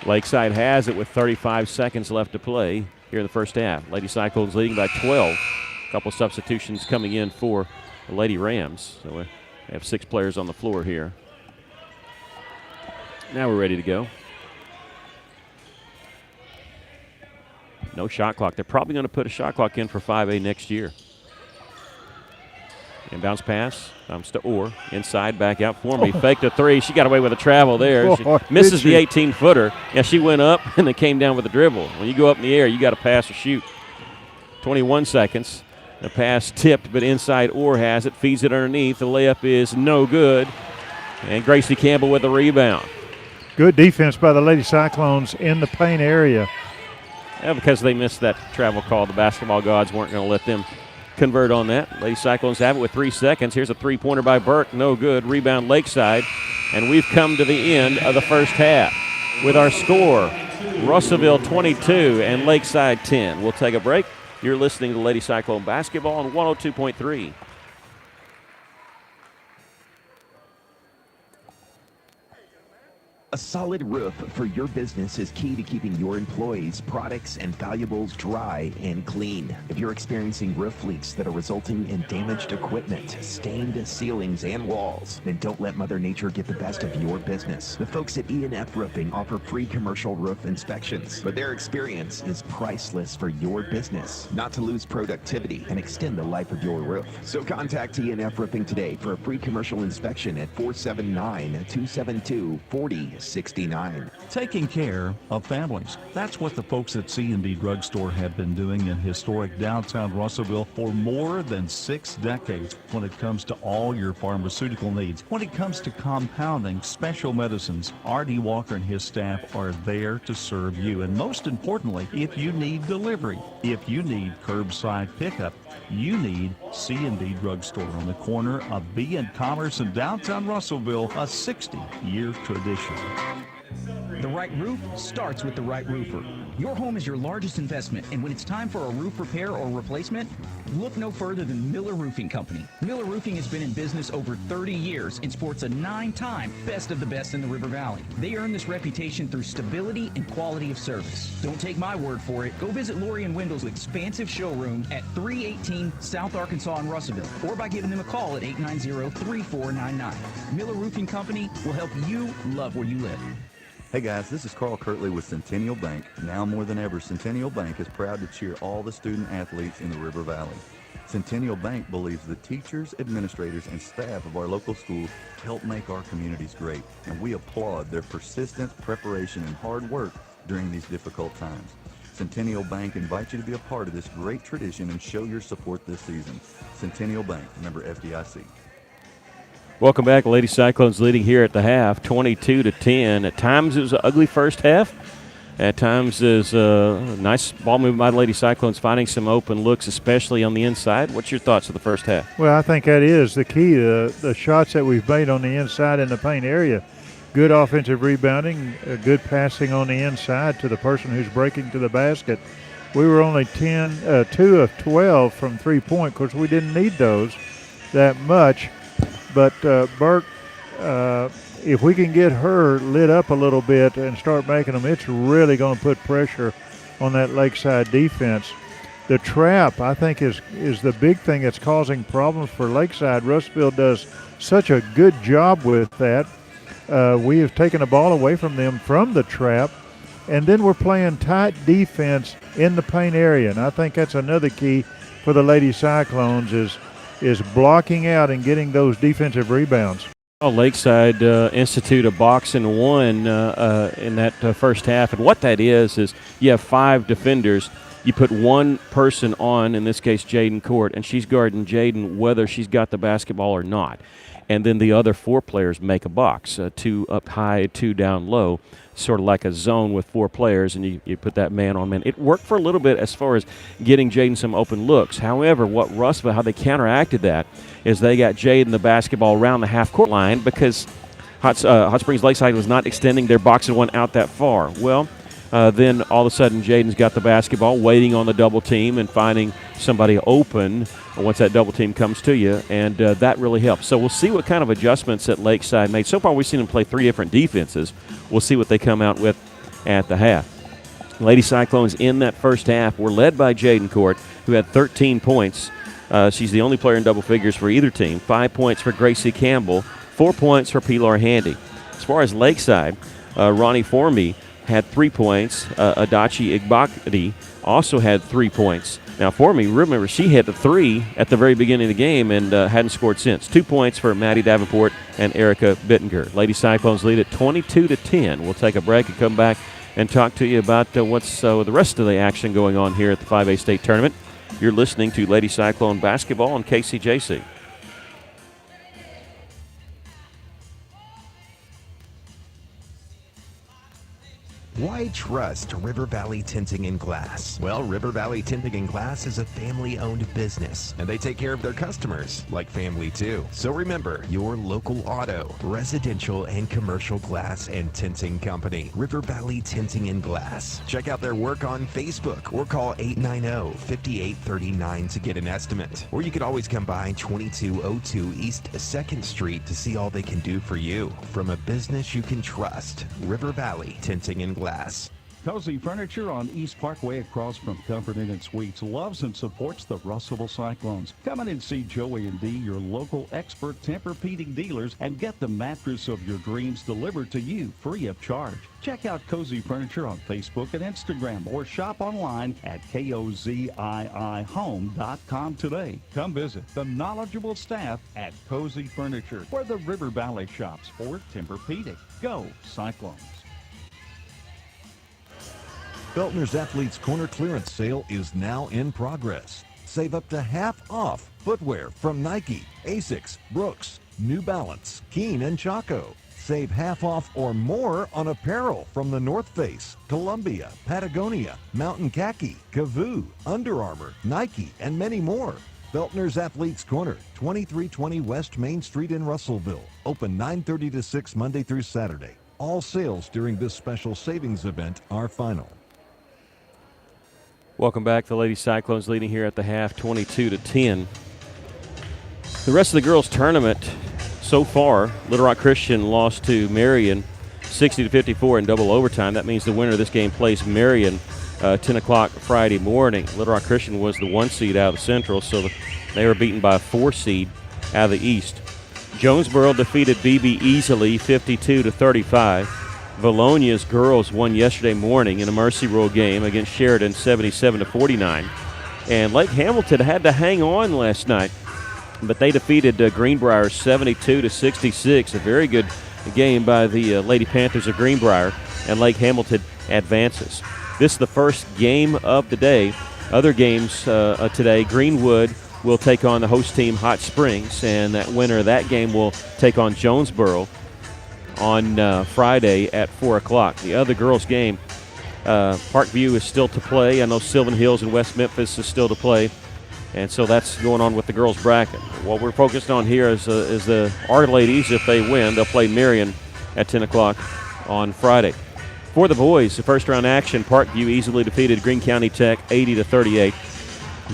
Lakeside has it with 35 seconds left to play here in the first half. Lady Cyclones leading by 12. A couple substitutions coming in for the Lady Rams. So we have 6 players on the floor here. Now we're ready to go. No shot clock. They're probably going to put a shot clock in for 5A next year. Inbounds pass comes to Orr. Inside, back out for me. Faked a 3. She got away with a travel there. She misses the 18-footer. Yeah, she went up and then came down with a dribble. When you go up in the air, you got to pass or shoot. 21 seconds. The pass tipped, but inside Orr has it. Feeds it underneath. The layup is no good. And Gracie Campbell with the rebound. Good defense by the Lady Cyclones in the paint area. Yeah, because they missed that travel call. The basketball gods weren't going to let them convert on that. Lady Cyclones have it with 3 seconds. Here's a three-pointer by Burke. No good. Rebound Lakeside. And we've come to the end of the first half with our score, Russellville 22 and Lakeside 10. We'll take a break. You're listening to Lady Cyclone Basketball on 102.3. A solid roof for your business is key to keeping your employees, products, and valuables dry and clean. If you're experiencing roof leaks that are resulting in damaged equipment, stained ceilings, and walls, then don't let Mother Nature get the best of your business. The folks at E&F Roofing offer free commercial roof inspections, but their experience is priceless for your business, not to lose productivity and extend the life of your roof. So contact E&F Roofing today for a free commercial inspection at 479-272-4069. Taking care of families. That's what the folks at C&D Drugstore have been doing in historic downtown Russellville for more than 6 decades when it comes to all your pharmaceutical needs. When it comes to compounding special medicines, R.D. Walker and his staff are there to serve you. And most importantly, if you need delivery, if you need curbside pickup, you need C&D Drugstore on the corner of B and Commerce in downtown Russellville, a 60-year tradition. The right roof starts with the right roofer. Your home is your largest investment, and when it's time for a roof repair or replacement, look no further than Miller Roofing Company. Miller Roofing has been in business over 30 years and sports a 9-time Best of the Best in the River Valley. They earn this reputation through stability and quality of service. Don't take my word for it. Go visit Lori and Wendell's expansive showroom at 318 South Arkansas in Russellville, or by giving them a call at 890-3499. Miller Roofing Company will help you love where you live. Hey guys, this is Carl Kirtley with Centennial Bank. Now more than ever, Centennial Bank is proud to cheer all the student athletes in the River Valley. Centennial Bank believes the teachers, administrators, and staff of our local schools help make our communities great, and we applaud their persistence, preparation, and hard work during these difficult times. Centennial Bank invites you to be a part of this great tradition and show your support this season. Centennial Bank, member FDIC. Welcome back. Lady Cyclones leading here at the half, 22-10. At times it was an ugly first half. At times is a nice ball movement by the Lady Cyclones, finding some open looks, especially on the inside. What's your thoughts of the first half? Well, I think that is the key. The shots that we've made on the inside in the paint area good offensive rebounding, good passing on the inside to the person who's breaking to the basket. We were only 2 of 12 from three-point. Of course, we didn't need those that much. But Burke, if we can get her lit up a little bit and start making them, it's really going to put pressure on that Lakeside defense. The trap, I think, is the big thing that's causing problems for Lakeside. Russellville does such a good job with that. We have taken the ball away from them from the trap, and then we're playing tight defense in the paint area. And I think that's another key for the Lady Cyclones is blocking out and getting those defensive rebounds. Well, Lakeside institute a box and one in that first half. And what that is you have 5 defenders. You put one person on, in this case Jaden Court, and she's guarding Jaden whether she's got the basketball or not. And then the other 4 players make a box, 2 up high, 2 down low, sort of like a zone with 4 players, and you put that man on man. It worked for a little bit as far as getting Jaden some open looks. However, how they counteracted that is they got Jaden the basketball around the half-court line because Hot Springs Lakeside was not extending their box and one out that far. Well, then all of a sudden Jaden's got the basketball, waiting on the double team and finding somebody open once that double team comes to you, and that really helps. So we'll see what kind of adjustments that Lakeside made. So far we've seen them play 3 different defenses. We'll see what they come out with at the half. Lady Cyclones in that first half were led by Jaden Court, who had 13 points. She's the only player in double figures for either team. 5 points for Gracie Campbell, 4 points for Pilar Handy. As far as Lakeside, Ronnie Formby had 3 points. Adachi Igbakadi also had 3 points. Now, Formby, remember, she hit the 3 at the very beginning of the game and hadn't scored since. 2 points for Maddie Davenport and Erica Bittinger. Lady Cyclones lead at 22-10. We'll take a break and come back and talk to you about what's the rest of the action going on here at the 5A State Tournament. You're listening to Lady Cyclone Basketball on KCJC. Why trust River Valley Tinting and Glass? Well, River Valley Tinting and Glass is a family-owned business, and they take care of their customers like family too. So remember, your local auto, residential, and commercial glass and tinting company, River Valley Tinting and Glass. Check out their work on Facebook or call 890-5839 to get an estimate. Or you could always come by 2202 East 2nd Street to see all they can do for you. From a business you can trust, River Valley Tinting and Glass. Cozy Furniture on East Parkway across from Comfort Inn and Suites loves and supports the Russellville Cyclones. Come in and see Joey and Dee, your local expert Tempur-Pedic dealers, and get the mattress of your dreams delivered to you free of charge. Check out Cozy Furniture on Facebook and Instagram or shop online at koziihome.com today. Come visit the knowledgeable staff at Cozy Furniture, where the River Valley shops for Tempur-Pedic. Go Cyclones. Beltner's Athletes Corner clearance sale is now in progress. Save up to half off footwear from Nike, Asics, Brooks, New Balance, Keen, and Chaco. Save half off or more on apparel from the North Face, Columbia, Patagonia, Mountain Khaki, Kavoo, Under Armour, Nike, and many more. Beltner's Athletes Corner, 2320 West Main Street in Russellville. Open 9:30 to 6 Monday through Saturday. All sales during this special savings event are final. Welcome back. The Lady Cyclones leading here at the half, 22-10. The rest of the girls' tournament so far, Little Rock Christian lost to Marion 60-54 in double overtime. That means the winner of this game plays Marion 10 o'clock Friday morning. Little Rock Christian was the 1 seed out of the Central, so they were beaten by a 4 seed out of the East. Jonesboro defeated BB easily 52-35. Valonia's girls won yesterday morning in a Mercy Rule game against Sheridan 77-49. And Lake Hamilton had to hang on last night, but they defeated Greenbrier 72-66. A very good game by the Lady Panthers of Greenbrier, and Lake Hamilton advances. This is the first game of the day. Other games today, Greenwood will take on the host team Hot Springs, and that winner of that game will take on Jonesboro on Friday at 4 o'clock. The other girls' game, Parkview is still to play. I know Sylvan Hills and West Memphis is still to play. And so that's going on with the girls' bracket. What we're focused on here is our ladies. If they win, they'll play Marion at 10 o'clock on Friday. For the boys, the first-round action, Parkview easily defeated Greene County Tech 80-38.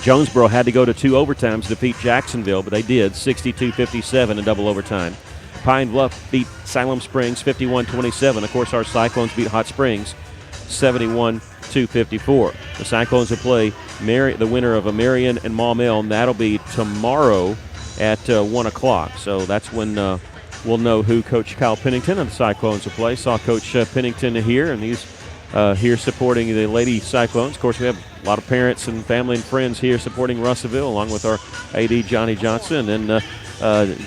Jonesboro had to go to 2 overtimes to defeat Jacksonville, but they did, 62-57 in double overtime. Pine Bluff beat Siloam Springs 51-27. Of course, our Cyclones beat Hot Springs 71-54. The Cyclones will play the winner of Marion and Maumelle, and that'll be tomorrow at 1 o'clock. So that's when we'll know who Coach Kyle Pennington and the Cyclones will play. Saw Coach Pennington here, and he's here supporting the Lady Cyclones. Of course, we have a lot of parents and family and friends here supporting Russellville, along with our AD, Johnny Johnson. And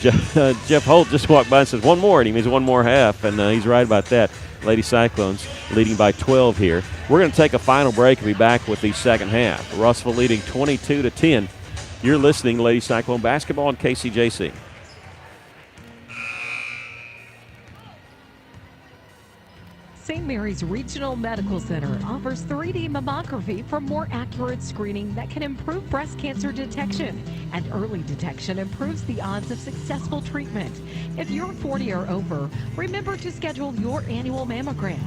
Jeff Holt just walked by and says, one more, and he means one more half, and he's right about that. Lady Cyclones leading by 12 here. We're going to take a final break and be back with the second half. Russellville leading 22-10. You're listening to Lady Cyclone Basketball on KCJC. St. Mary's Regional Medical Center offers 3D mammography for more accurate screening that can improve breast cancer detection. And early detection improves the odds of successful treatment. If you're 40 or over, remember to schedule your annual mammogram.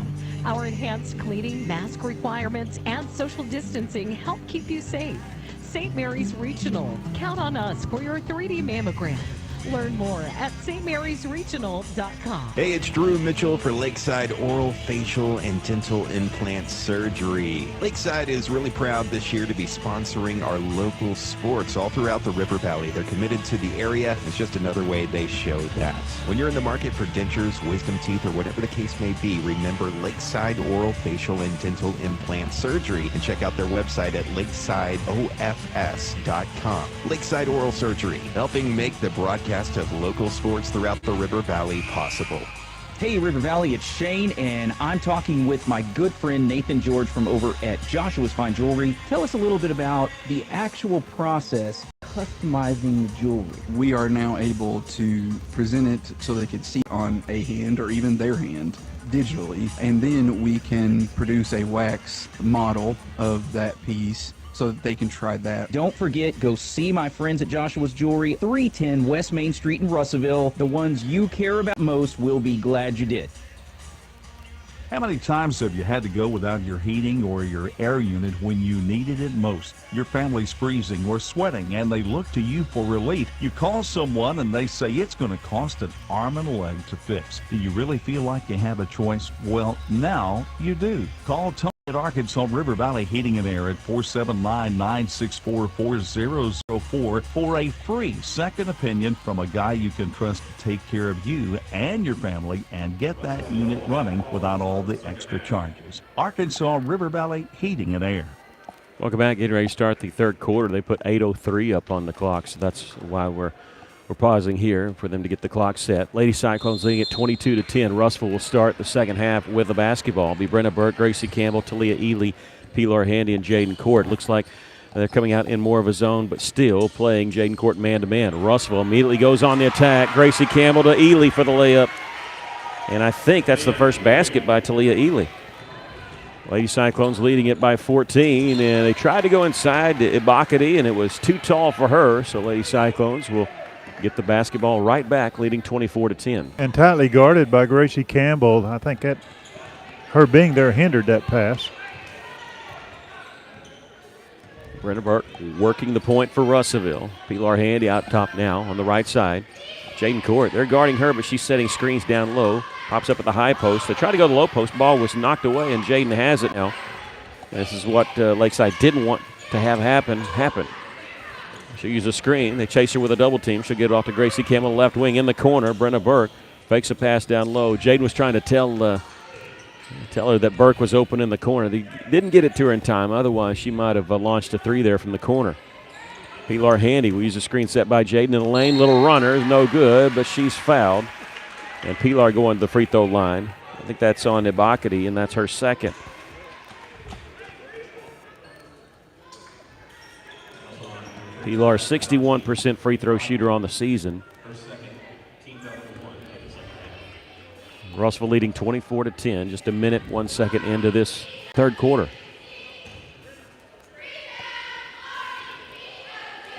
Our enhanced cleaning, mask requirements, and social distancing help keep you safe. St. Mary's Regional. Count on us for your 3D mammogram. Learn more at stmarysregional.com. Hey, it's Drew Mitchell for Lakeside Oral, Facial, and Dental Implant Surgery. Lakeside is really proud this year to be sponsoring our local sports all throughout the River Valley. They're committed to the area. It's just another way they show that. When you're in the market for dentures, wisdom teeth, or whatever the case may be, remember Lakeside Oral, Facial, and Dental Implant Surgery, and check out their website at lakesideofs.com. Lakeside Oral Surgery, helping make the broadcast of local sports throughout the River Valley possible. Hey, River Valley, it's Shane, and I'm talking with my good friend Nathan George from over at Joshua's Fine Jewelry. Tell us a little bit about the actual process customizing the jewelry. We are now able to present it so they can see on a hand or even their hand digitally, and then we can produce a wax model of that piece so that they can try that. Don't forget, go see my friends at Joshua's Jewelry, 310 West Main Street in Russellville. The ones you care about most will be glad you did. How many times have you had to go without your heating or your air unit when you needed it most? Your family's freezing or sweating and they look to you for relief. You call someone and they say it's going to cost an arm and a leg to fix. Do you really feel like you have a choice? Well, now you do. Call Tony at Arkansas River Valley Heating and Air at 479-964-4004 for a free second opinion from a guy you can trust to take care of you and your family and get that unit running without all the extra charges. Arkansas River Valley Heating and Air. Welcome back. Getting ready to start the third quarter. They put 8:03 up on the clock, so that's why we're pausing here for them to get the clock set. Lady Cyclones leading at 22-10. Russellville will start the second half with the basketball. It'll be Brenna Burke, Gracie Campbell, Talia Ely, Pilar Handy, and Jaden Court. Looks like they're coming out in more of a zone, but still playing Jaden Court man-to-man. Russellville immediately goes on the attack. Gracie Campbell to Ely for the layup. And I think that's the first basket by Talia Ely. Lady Cyclones leading it by 14, and they tried to go inside to Ibakati, and it was too tall for her, so Lady Cyclones will get the basketball right back, leading 24-10. And tightly guarded by Gracie Campbell. I think that her being there hindered that pass. Brenna Burke working the point for Russellville. Pilar Handy out top now on the right side. Jaden Court, they're guarding her, but she's setting screens down low. Pops up at the high post. They try to go to the low post. Ball was knocked away, and Jaden has it now. This is what Lakeside didn't want to have happen. She'll use a screen. They chase her with a double team. She'll get it off to Gracie Campbell, left wing in the corner. Brenna Burke fakes a pass down low. Jaden was trying to tell her that Burke was open in the corner. They didn't get it to her in time. Otherwise, she might have launched a three there from the corner. Pilar Handy will use a screen set by Jaden in the lane. Little runner is no good, but she's fouled. And Pilar going to the free throw line. I think that's on Ibakati, and that's her second. Pilar, 61% free throw shooter on the season. Russellville leading 24-10, just a minute, 1 second into this third quarter.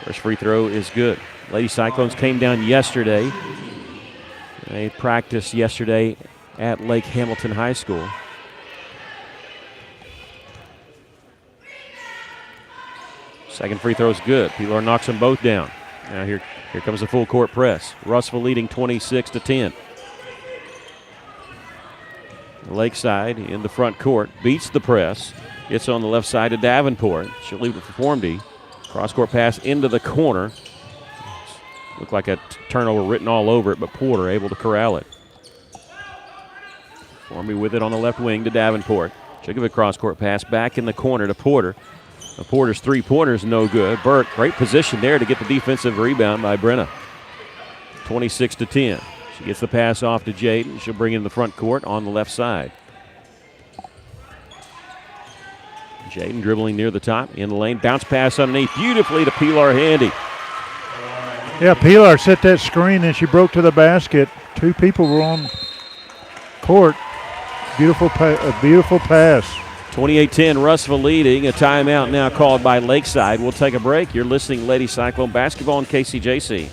First free throw is good. Lady Cyclones came down yesterday. They practiced yesterday at Lake Hamilton High School. Second free throw is good. Pilar knocks them both down. Now here comes the full court press. Russell leading 26-10. Lakeside in the front court beats the press. Gets on the left side to Davenport. She'll leave it for Formby. Cross-court pass into the corner. Looked like a turnover written all over it, but Porter able to corral it. Formby with it on the left wing to Davenport. She'll give a cross-court pass back in the corner to Porter. Porter's three-pointer's no good. Burke, great position there to get the defensive rebound by Brenna. 26-10. She gets the pass off to Jaden. She'll bring it in the front court on the left side. Jaden dribbling near the top, in the lane. Bounce pass underneath beautifully to Pilar Handy. Yeah, Pilar set that screen and she broke to the basket. Two people were on court. Beautiful pass. 28-10, Russell leading. A timeout now called by Lakeside. We'll take a break. You're listening to Lady Cyclone Basketball on KCJC.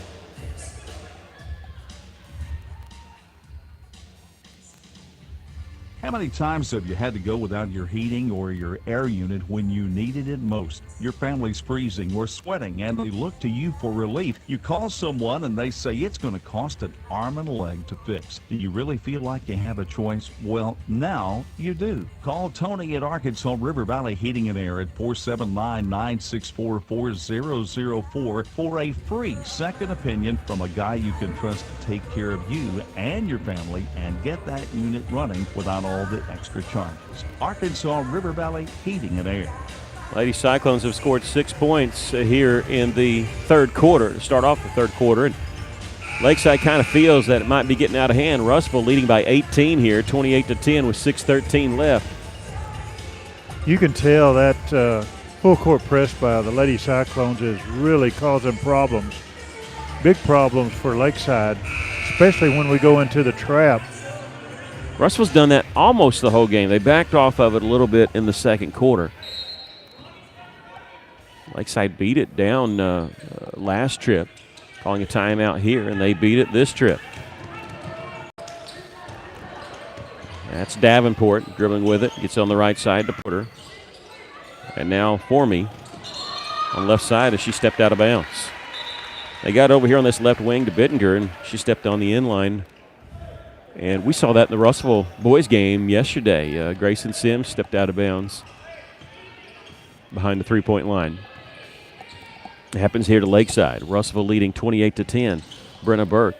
How many times have you had to go without your heating or your air unit when you needed it most? Your family's freezing or sweating and they look to you for relief. You call someone and they say it's going to cost an arm and a leg to fix. Do you really feel like you have a choice? Well, now you do. Call Tony at Arkansas River Valley Heating and Air at 479-964-4004 for a free second opinion from a guy you can trust to take care of you and your family and get that unit running without all the extra charges. Arkansas River Valley Heating and Air. Lady Cyclones have scored 6 points here in the third quarter to start off the third quarter. And Lakeside kind of feels that it might be getting out of hand. Russell leading by 18 here, 28-10 with 6:13 left. You can tell that full court press by the Lady Cyclones is really causing problems. Big problems for Lakeside, especially when we go into the trap. Russell's done that almost the whole game. They backed off of it a little bit in the second quarter. Lakeside beat it down last trip, calling a timeout here, and they beat it this trip. That's Davenport dribbling with it. Gets on the right side to Porter. And now Formby on the left side as she stepped out of bounds. They got over here on this left wing to Bittinger, and she stepped on the inline. And we saw that in the Russellville boys game yesterday. Grayson Sims stepped out of bounds behind the three-point line. It happens here to Lakeside. Russellville leading 28-10. Brenna Burke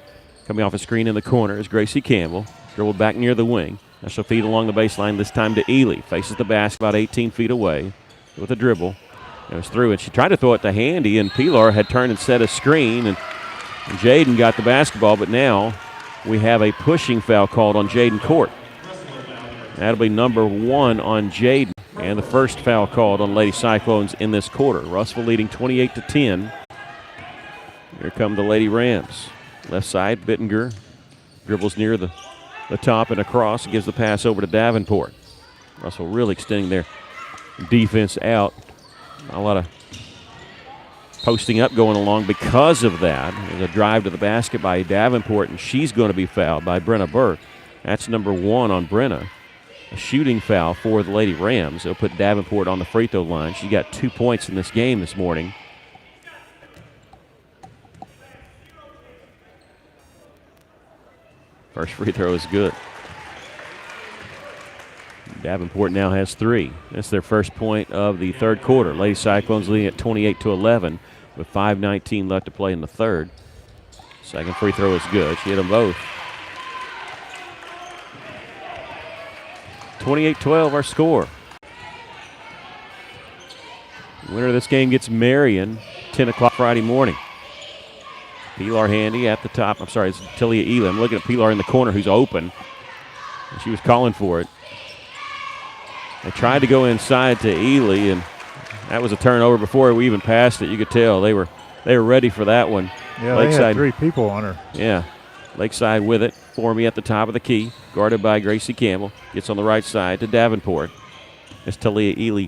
coming off a screen in the corner is Gracie Campbell. Dribbled back near the wing. Now she'll feed along the baseline, this time to Ely. Faces the basket about 18 feet away with a dribble. It was through it. She tried to throw it to Handy, and Pilar had turned and set a screen. And Jaden got the basketball, but now we have a pushing foul called on Jaden Court. That'll be number 1 on Jaden, and the first foul called on Lady Cyclones in this quarter. Russellville leading 28-10. Here come the Lady Rams. Left side, Bittinger dribbles near the top and across, gives the pass over to Davenport. Russell really extending their defense out. Not a lot of posting up going along because of that. There's a drive to the basket by Davenport, and she's going to be fouled by Brenna Burke. That's number 1 on Brenna. A shooting foul for the Lady Rams. They'll put Davenport on the free throw line. She got 2 points in this game this morning. First free throw is good. Davenport now has 3. That's their first point of the third quarter. Lady Cyclones leading at 28-11 with 5:19 left to play in the third. Second free throw is good. She hit them both. 28-12 our score. Winner of this game gets Marion, 10 o'clock Friday morning. Pilar Handy at the top. I'm sorry, it's Talia Elam. I'm looking at Pilar in the corner who's open. She was calling for it. They tried to go inside to Ely, and that was a turnover before we even passed it. You could tell they were ready for that one. Yeah, Lakeside, they had 3 people on her. Yeah, Lakeside with it. Formby at the top of the key, guarded by Gracie Campbell. Gets on the right side to Davenport. It's Talia Ely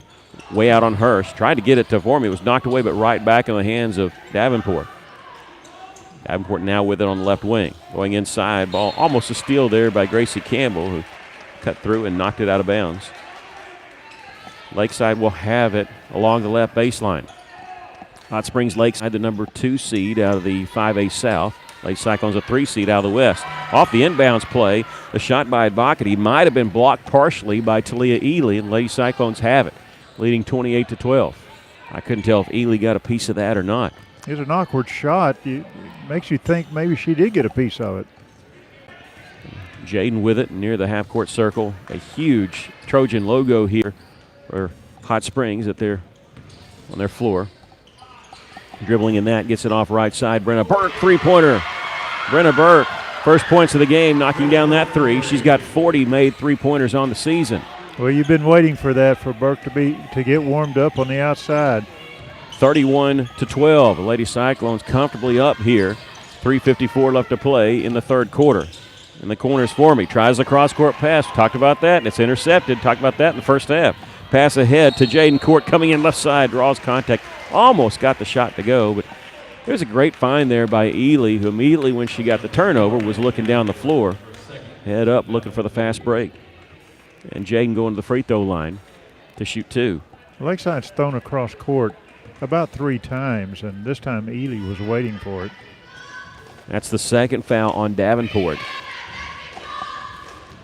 way out on her. She tried to get it to Formby. It was knocked away, but right back in the hands of Davenport. Davenport now with it on the left wing. Going inside, ball almost a steal there by Gracie Campbell, who cut through and knocked it out of bounds. Lakeside will have it along the left baseline. Hot Springs Lakeside, the number 2 seed out of the 5A South. Lady Cyclones, a 3 seed out of the West. Off the inbounds play, the shot by Advocate might have been blocked partially by Talia Ely, and Lady Cyclones have it, leading 28-12. I couldn't tell if Ely got a piece of that or not. It's an awkward shot. It makes you think maybe she did get a piece of it. Jaden with it near the half-court circle. A huge Trojan logo here for Hot Springs on their floor. Dribbling in that, gets it off right side. Brenna Burke, three-pointer. Brenna Burke, first points of the game, knocking down that three. She's got 40 made three-pointers on the season. Well, you've been waiting for that, for Burke to get warmed up on the outside. 31-12. The Lady Cyclones comfortably up here. 3:54 left to play in the third quarter. In the corners for me. Tries a cross-court pass. Talked about that, and it's intercepted. Talked about that in the first half. Pass ahead to Jaden Court, coming in left side, draws contact. Almost got the shot to go, but there's a great find there by Ely, who immediately when she got the turnover was looking down the floor. Head up, looking for the fast break. And Jaden going to the free throw line to shoot 2. Lakeside's thrown across court about 3 times, and this time Ely was waiting for it. That's the second foul on Davenport.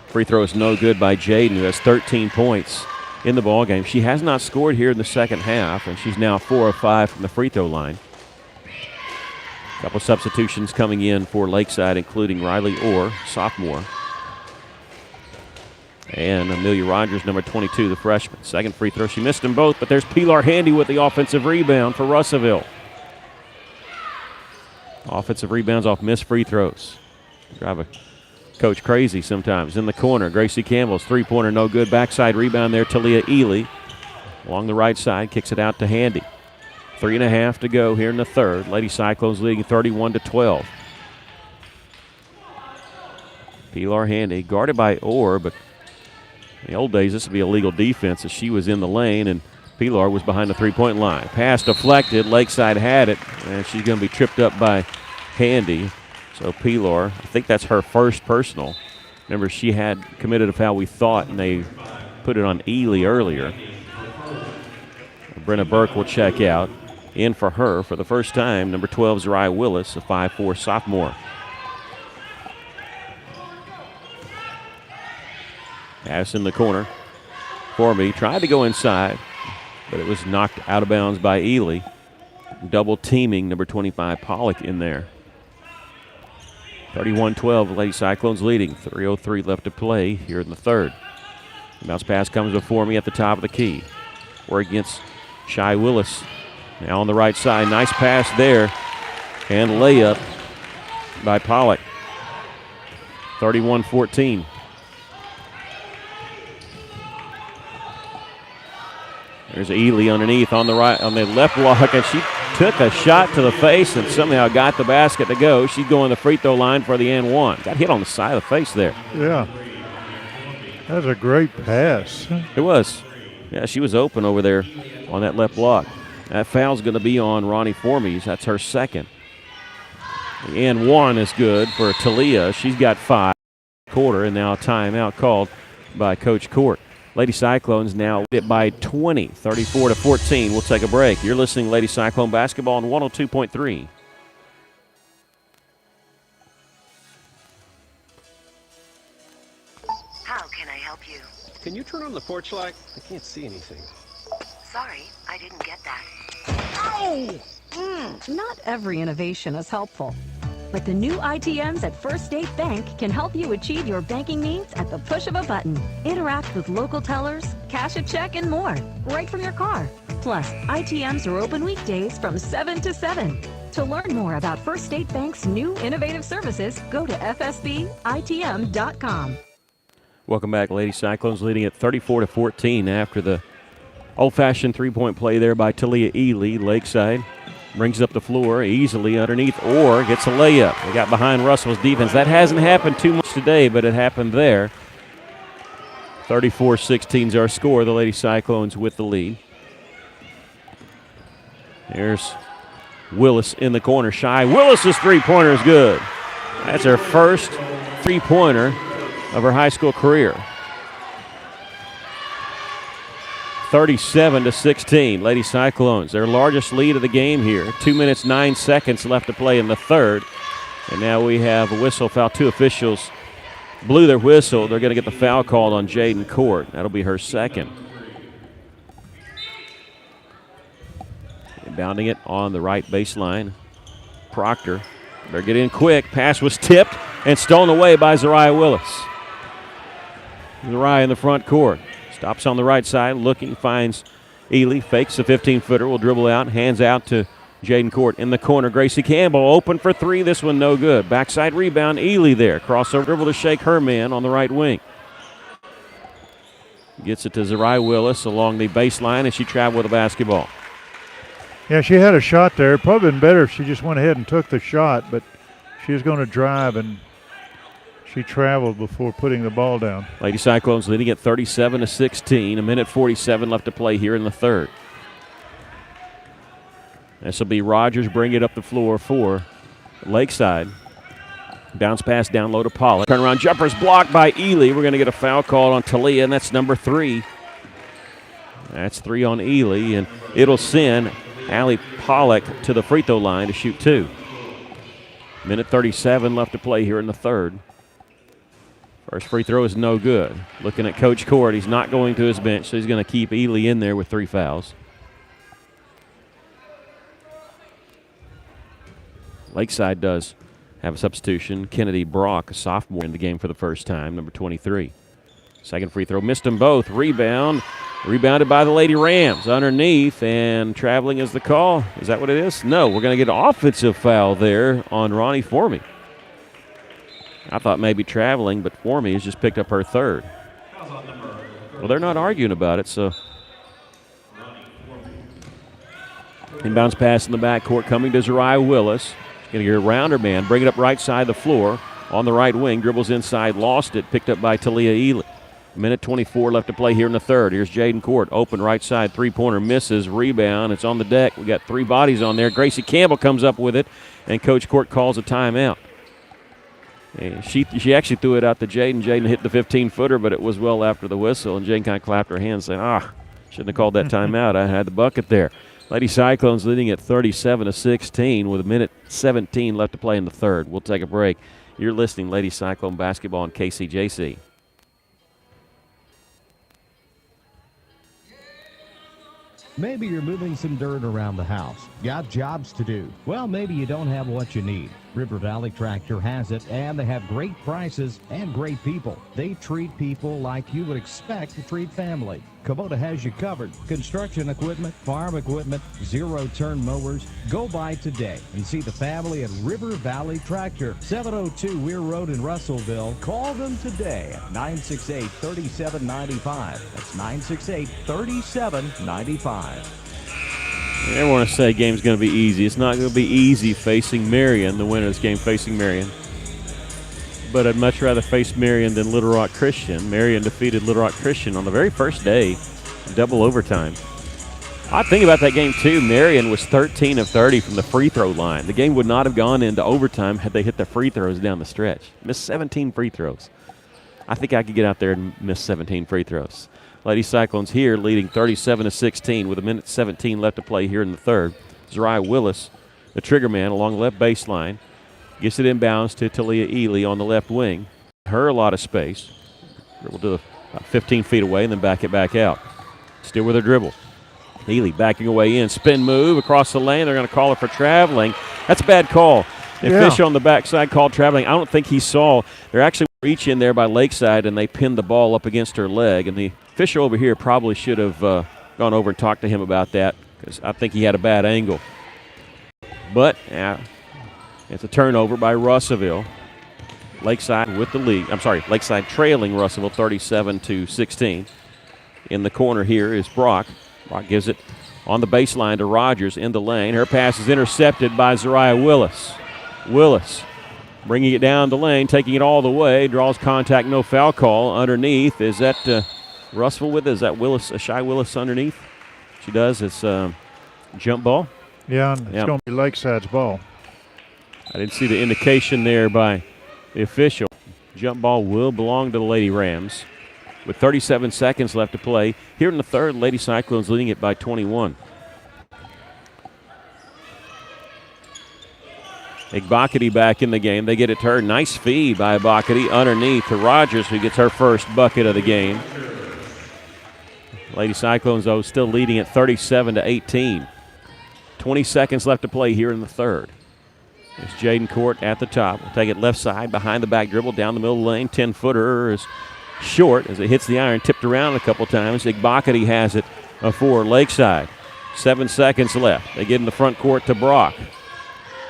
Free throw is no good by Jaden, who has 13 points in the ballgame. She has not scored here in the second half, and she's now 4 of 5 from the free throw line. A couple substitutions coming in for Lakeside, including Riley Orr, sophomore, and Amelia Rogers, number 22, the freshman. Second free throw, she missed them both, but there's Pilar Handy with the offensive rebound for Russellville. Offensive rebounds off missed free throws. Drive a coach crazy sometimes. In the corner, Gracie Campbell's three-pointer no good. Backside rebound there, Talia Ely. Along the right side, kicks it out to Handy. 3.5 to go here in the third. Lady Cyclones leading 31-12. Pilar Handy guarded by Orr, but in the old days this would be a legal defense as she was in the lane and Pilar was behind the three-point line. Pass deflected. Lakeside had it, and she's going to be tripped up by Handy. So Pilar, I think that's her first personal. Remember, she had committed a foul, we thought, and they put it on Ely earlier. Brenna Burke will check out. In for her for the first time, number 12, Zariah Willis, a 5'4" sophomore. Pass in the corner. Formby tried to go inside, but it was knocked out of bounds by Ely. Double teaming number 25, Pollock, in there. 31-12, Lady Cyclones leading. 3:03 left to play here in the third. Bounce pass comes before me at the top of the key. We're against Shy Willis. Now on the right side, nice pass there. And layup by Pollock. 31-14. There's Ely underneath on the right, on the left block, and she took a shot to the face and somehow got the basket to go. She's going to the free throw line for the and one. Got hit on the side of the face there. Yeah. That was a great pass. It was. Yeah, she was open over there on that left block. That foul's going to be on Ronnie Formies. That's her second. The and one is good for Talia. She's got 5 quarter, and now a timeout called by Coach Court. Lady Cyclones now it by 20, 34-14. We'll take a break. You're listening to Lady Cyclone Basketball on 102.3. How can I help you? Can you turn on the porch light? I can't see anything. Sorry, I didn't get that. Not every innovation is helpful, but the new ITMs at First State Bank can help you achieve your banking needs at the push of a button. Interact with local tellers, cash a check, and more, right from your car. Plus, ITMs are open weekdays from 7 to 7. To learn more about First State Bank's new innovative services, go to fsbitm.com. Welcome back, Lady Cyclones leading at 34-14 after the old-fashioned three-point play there by Talia Ely. Lakeside brings up the floor easily underneath or gets a layup. They got behind Russell's defense. That hasn't happened too much today, but it happened there. 34-16 is our score. The Lady Cyclones with the lead. Here's Willis in the corner. Shy Willis's three-pointer is good. That's her first three-pointer of her high school career. 37-16, Lady Cyclones, their largest lead of the game here. 2 minutes, 9 seconds left to play in the third. And now we have a whistle foul. Two officials blew their whistle. They're going to get the foul called on Jaden Court. That'll be her second. Inbounding it on the right baseline. Proctor, they're getting in quick. Pass was tipped and stolen away by Zariah Willis. Zariah in the front court. Stops on the right side, looking, finds Ely, fakes a 15-footer, will dribble out, hands out to Jaden Court in the corner. Gracie Campbell open for three. This one no good. Backside rebound, Ely there. Crossover dribble to shake her man on the right wing. Gets it to Zariah Willis along the baseline as she traveled with the basketball. Yeah, she had a shot there. Probably been better if she just went ahead and took the shot, but she was going to drive and she traveled before putting the ball down. Lady Cyclones leading at 37-16. A minute 47 left to play here in the third. This will be Rogers bring it up the floor for Lakeside. Bounce pass down low to Pollock. Turnaround jumper's blocked by Ely. We're going to get a foul call on Talia, and that's number 3. That's 3 on Ely, and it'll send Allie Pollock to the free throw line to shoot 2. Minute 37 left to play here in the third. First free throw is no good. Looking at Coach Court, he's not going to his bench, so he's going to keep Ely in there with 3 fouls. Lakeside does have a substitution. Kennedy Brock, a sophomore in the game for the first time, number 23. Second free throw, missed them both. Rebounded by the Lady Rams underneath, and traveling is the call. Is that what it is? No, we're going to get an offensive foul there on Ronnie Formey. I thought maybe traveling, but Formey has just picked up her third. Well, they're not arguing about it, so. Inbounds pass in the backcourt coming to Zariah Willis. Going to get around her man, bring it up right side of the floor. On the right wing, dribbles inside, lost it, picked up by Talia Ely. Minute 24 left to play here in the third. Here's Jaden Court, open right side, three-pointer misses, rebound. It's on the deck. We got 3 bodies on there. Gracie Campbell comes up with it, and Coach Court calls a timeout. And she actually threw it out to Jaden. Jaden hit the 15-footer, but it was well after the whistle, and Jaden kind of clapped her hands saying, shouldn't have called that timeout. I had the bucket there. Lady Cyclones leading at 37-16 with a minute 17 left to play in the third. We'll take a break. You're listening Lady Cyclone basketball on KCJC. Maybe you're moving some dirt around the house. Got jobs to do. Well, maybe you don't have what you need. River Valley Tractor has it, and they have great prices and great people. They treat people like you would expect to treat family. Kubota has you covered. Construction equipment, farm equipment, zero-turn mowers. Go by today and see the family at River Valley Tractor, 702 Weir Road in Russellville. Call them today at 968-3795. That's 968-3795. Everyone say the game's going to be easy. It's not going to be easy facing Marion, the winner of this game facing Marion. But I'd much rather face Marion than Little Rock Christian. Marion defeated Little Rock Christian on the very first day, double overtime. I think about that game, too. Marion was 13 of 30 from the free throw line. The game would not have gone into overtime had they hit the free throws down the stretch. Missed 17 free throws. I think I could get out there and miss 17 free throws. Lady Cyclones here leading 37-16 with a minute 17 left to play here in the third. Zariah Willis, the trigger man along the left baseline, gets it inbounds to Talia Ely on the left wing. Her a lot of space. Dribble to about 15 feet away and then back it back out. Still with her dribble. Ely backing away in. Spin move across the lane. They're going to call her for traveling. That's a bad call. The official on the backside called traveling. I don't think he saw. They're actually reach in there by Lakeside, and they pinned the ball up against her leg. And the official over here probably should have gone over and talked to him about that because I think he had a bad angle. But it's a turnover by Russellville. Lakeside with the lead. Lakeside trailing Russellville 37-16. In the corner here is Brock. Brock gives it on the baseline to Rogers in the lane. Her pass is intercepted by Zariah Willis. Willis bringing it down the lane, taking it all the way, draws contact, no foul call. Underneath, is that Russellville with it? Is that Willis, a Shy Willis underneath? She does. It's jump ball. Yeah, and it's going to be Lakeside's ball. I didn't see the indication there by the official. Jump ball will belong to the Lady Rams. With 37 seconds left to play. Here in the third, Lady Cyclones leading it by 21. Igbokati back in the game. They get it to her. Nice feed by Igbokati underneath to Rogers, who gets her first bucket of the game. Lady Cyclones, though, still leading at 37-18. 20 seconds left to play here in the third. There's Jaden Court at the top. We'll take it left side, behind the back dribble, down the middle of the lane. 10-footer is short as it hits the iron, tipped around a couple times. Igbokati has it for Lakeside. 7 seconds left. They get in the front court to Brock.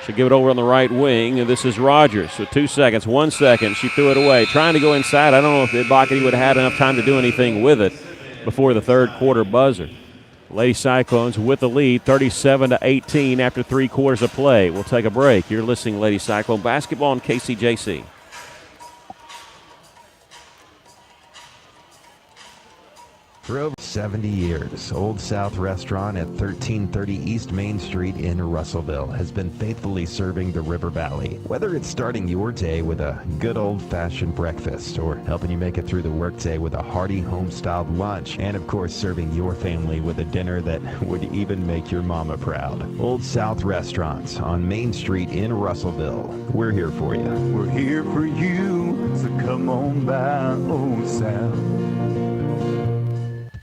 She'll give it over on the right wing, and this is Rogers. So 2 seconds, 1 second. She threw it away. Trying to go inside. I don't know if Igbokati would have had enough time to do anything with it before the third quarter buzzer. Lady Cyclones with the lead, 37-18 after 3 quarters of play. We'll take a break. You're listening to Lady Cyclone Basketball on KCJC. For over 70 years, Old South Restaurant at 1330 East Main Street in Russellville has been faithfully serving the River Valley. Whether it's starting your day with a good old-fashioned breakfast or helping you make it through the workday with a hearty home-styled lunch, and of course serving your family with a dinner that would even make your mama proud. Old South Restaurants on Main Street in Russellville. We're here for you. We're here for you, so come on by Old South.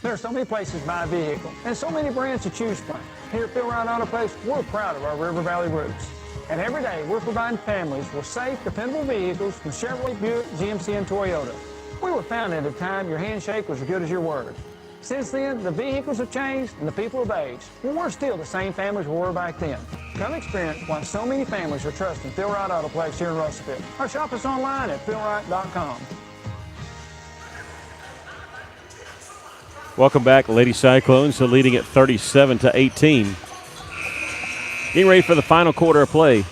There are so many places to buy a vehicle and so many brands to choose from. Here at Phil Wright Auto Place, we're proud of our River Valley roots. And every day, we're providing families with safe, dependable vehicles from Chevrolet, Buick, GMC, and Toyota. We were founded at a time your handshake was as good as your word. Since then, the vehicles have changed and the people have aged. But we're still the same families we were back then. Come experience why so many families are trusting Phil Wright Auto Place here in Russellville. Or shop us online at philwright.com. Welcome back, Lady Cyclones, leading at 37-18. Getting ready for the final quarter of play.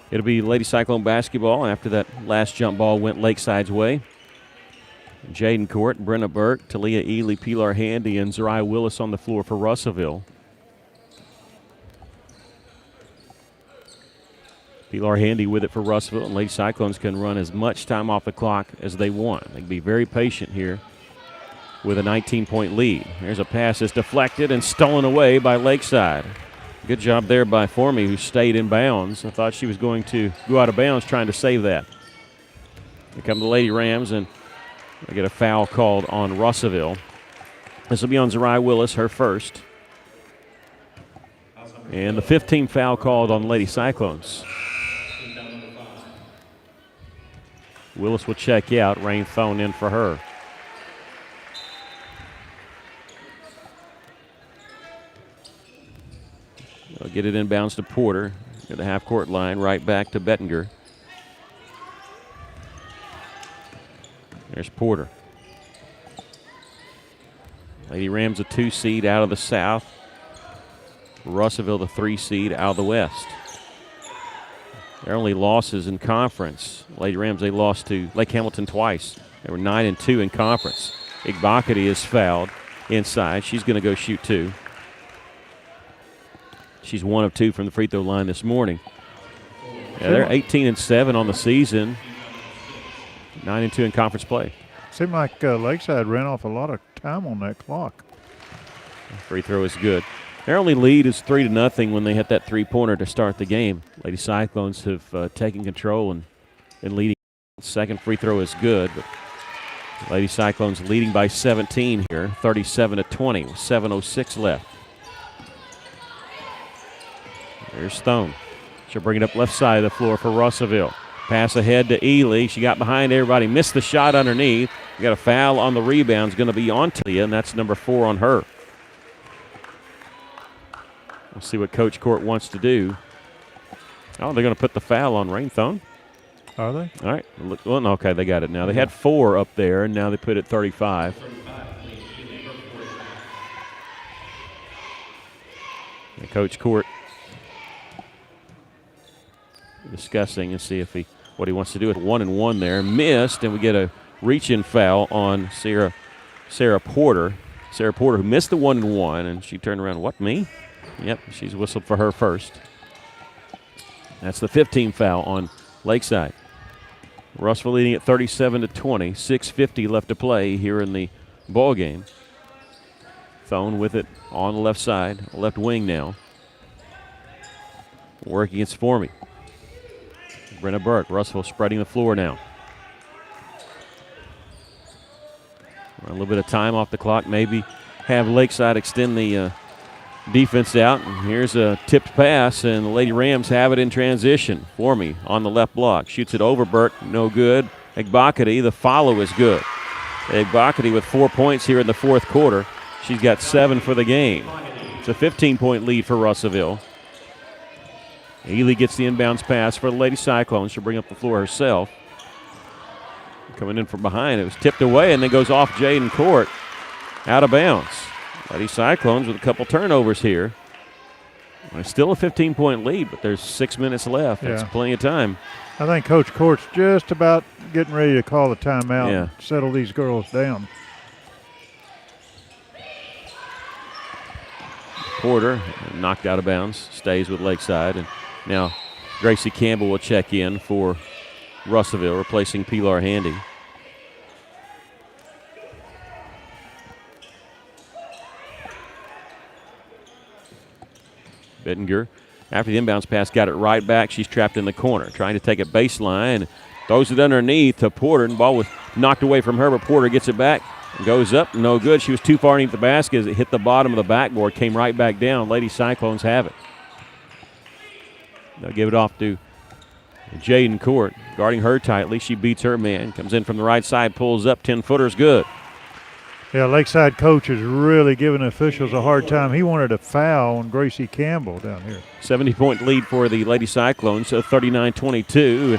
It'll be Lady Cyclone basketball after that last jump ball went Lakeside's way. Jaden Court, Brenna Burke, Talia Ely, Pilar Handy, and Zariah Willis on the floor for Russellville. Pilar Handy with it for Russellville, and Lady Cyclones can run as much time off the clock as they want. They can be very patient here with a 19-point lead. There's a pass that's deflected and stolen away by Lakeside. Good job there by Formey, who stayed in bounds. I thought she was going to go out of bounds trying to save that. Here come the Lady Rams, and they get a foul called on Russellville. This will be on Zariah Willis, her first. And the 15th foul called on Lady Cyclones. Willis will check out. Rain Thone in for her. They'll get it inbounds to Porter at the half-court line, right back to Bettinger. There's Porter. Lady Rams a 2 seed out of the south. Russellville the 3 seed out of the west. Their only losses in conference. Lady Rams, they lost to Lake Hamilton twice. They were 9-2 in conference. Igbokati is fouled inside. She's going to go shoot 2. She's 1 of 2 from the free throw line this morning. Yeah, they're 18-7 on the season. 9-2 in conference play. Seemed like Lakeside ran off a lot of time on that clock. Free throw is good. Their only lead is 3-0 when they hit that three-pointer to start the game. Lady Cyclones have taken control and leading. Second free throw is good, but Lady Cyclones leading by 17 here, 37-20, with 7:06 left. There's Stone. She'll bring it up left side of the floor for Russellville. Pass ahead to Ely. She got behind everybody, missed the shot underneath. We got a foul on the rebound. It's going to be on Talia, and that's number 4 on her. We'll see what Coach Court wants to do. Oh, they're going to put the foul on Rainthone. Are they? All right. Well, okay, they got it now. They had 4 up there, and now they put it 35. And Coach Court discussing and see if what he wants to do with 1-1 there. Missed, and we get a reach-in foul on Sierra Sarah Porter. Sarah Porter, who missed the 1-1, and she turned around. What, me? Yep, she's whistled for her first. That's the 15th foul on Lakeside. Russell leading at 37-20. 6:50 left to play here in the ball game. Thone with it on the left side, left wing now. Working against Formey. Brenna Burke, Russell spreading the floor now. A little bit of time off the clock, maybe have Lakeside extend the defense out. And here's a tipped pass, and the Lady Rams have it in transition. Formey on the left block, shoots it over Burke, no good. Egbakati, the follow is good. Egbakati with 4 points here in the fourth quarter. She's got 7 for the game. It's a 15-point lead for Russellville. Ely gets the inbounds pass for the Lady Cyclones. She'll bring up the floor herself. Coming in from behind, it was tipped away and then goes off Jaden Court, out of bounds. Lady Cyclones with a couple turnovers here. It's still a 15-point lead, but there's 6 minutes left. That's plenty of time. I think Coach Court's just about getting ready to call the timeout and settle these girls down. Porter knocked out of bounds, stays with Lakeside, and now Gracie Campbell will check in for Russellville, replacing Pilar Handy. Bittinger, after the inbounds pass, got it right back. She's trapped in the corner, trying to take it baseline. Throws it underneath to Porter, and the ball was knocked away from her, but Porter gets it back. Goes up, no good. She was too far underneath the basket as it hit the bottom of the backboard, came right back down. Lady Cyclones have it. They'll give it off to Jaden Court, guarding her tightly. She beats her man, comes in from the right side, pulls up, 10-footer's good. Yeah, Lakeside coach is really giving the officials a hard time. He wanted a foul on Gracie Campbell down here. 70-point lead for the Lady Cyclones, so 39-22.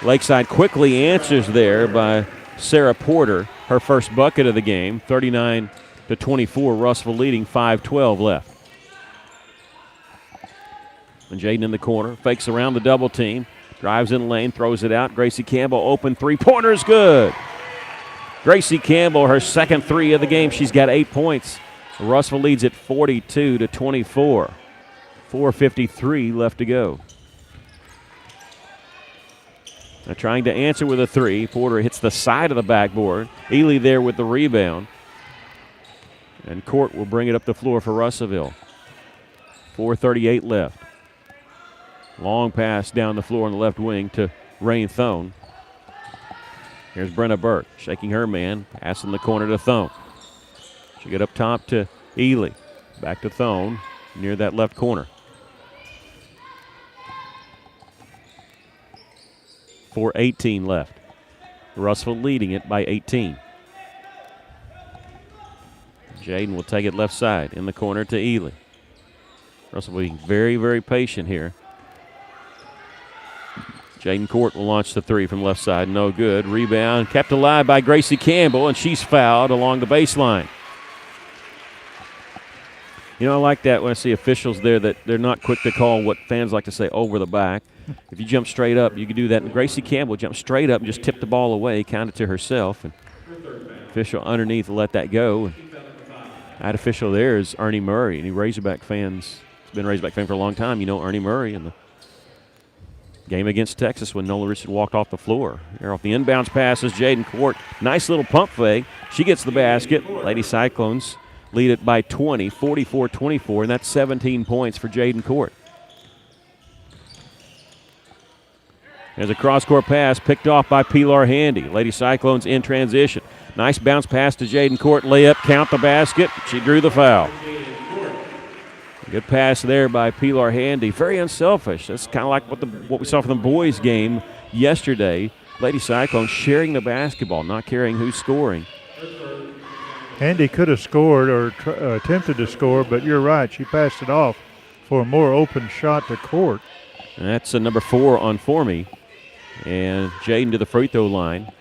Lakeside quickly answers there by Sarah Porter, her first bucket of the game, 39-24. Russell leading, 5:12 left. And Jaden in the corner, fakes around the double team, drives in lane, throws it out. Gracie Campbell open three-pointer's good. Gracie Campbell, her second three of the game. She's got 8 points. Russell leads at 42-24. 4:53 left to go. Now trying to answer with a three. Porter hits the side of the backboard. Ely there with the rebound. And Court will bring it up the floor for Russellville. 4:38 left. Long pass down the floor on the left wing to Rain Thone. Here's Brenna Burke shaking her man. Pass in the corner to Thone. She get up top to Ely. Back to Thone near that left corner. 4:18 left. Russell leading it by 18. Jaden will take it left side in the corner to Ely. Russell being very, very patient here. Jaden Court will launch the three from left side. No good. Rebound kept alive by Gracie Campbell, and she's fouled along the baseline. You know, I like that when I see officials there that they're not quick to call what fans like to say over the back. If you jump straight up, you can do that. And Gracie Campbell jumped straight up and just tipped the ball away, counted to herself. And official underneath let that go. And that official there is Ernie Murray. Any Razorback fans, he's been a Razorback fan for a long time. You know Ernie Murray in the game against Texas when Nola Richard walked off the floor. Here off the inbounds pass is Jaden Court. Nice little pump fake. She gets the basket. Lady Cyclones lead it by 20, 44-24, and that's 17 points for Jaden Court. There's a cross-court pass picked off by Pilar Handy. Lady Cyclones in transition. Nice bounce pass to Jaden Court. Layup, count the basket. She drew the foul. Good pass there by Pilar Handy. Very unselfish. That's kind of like what we saw from the boys' game yesterday. Lady Cyclones sharing the basketball, not caring who's scoring. Handy could have scored or attempted to score, but you're right. She passed it off for a more open shot to Court. And that's number 4 on Formey. And Jaden to the free throw line.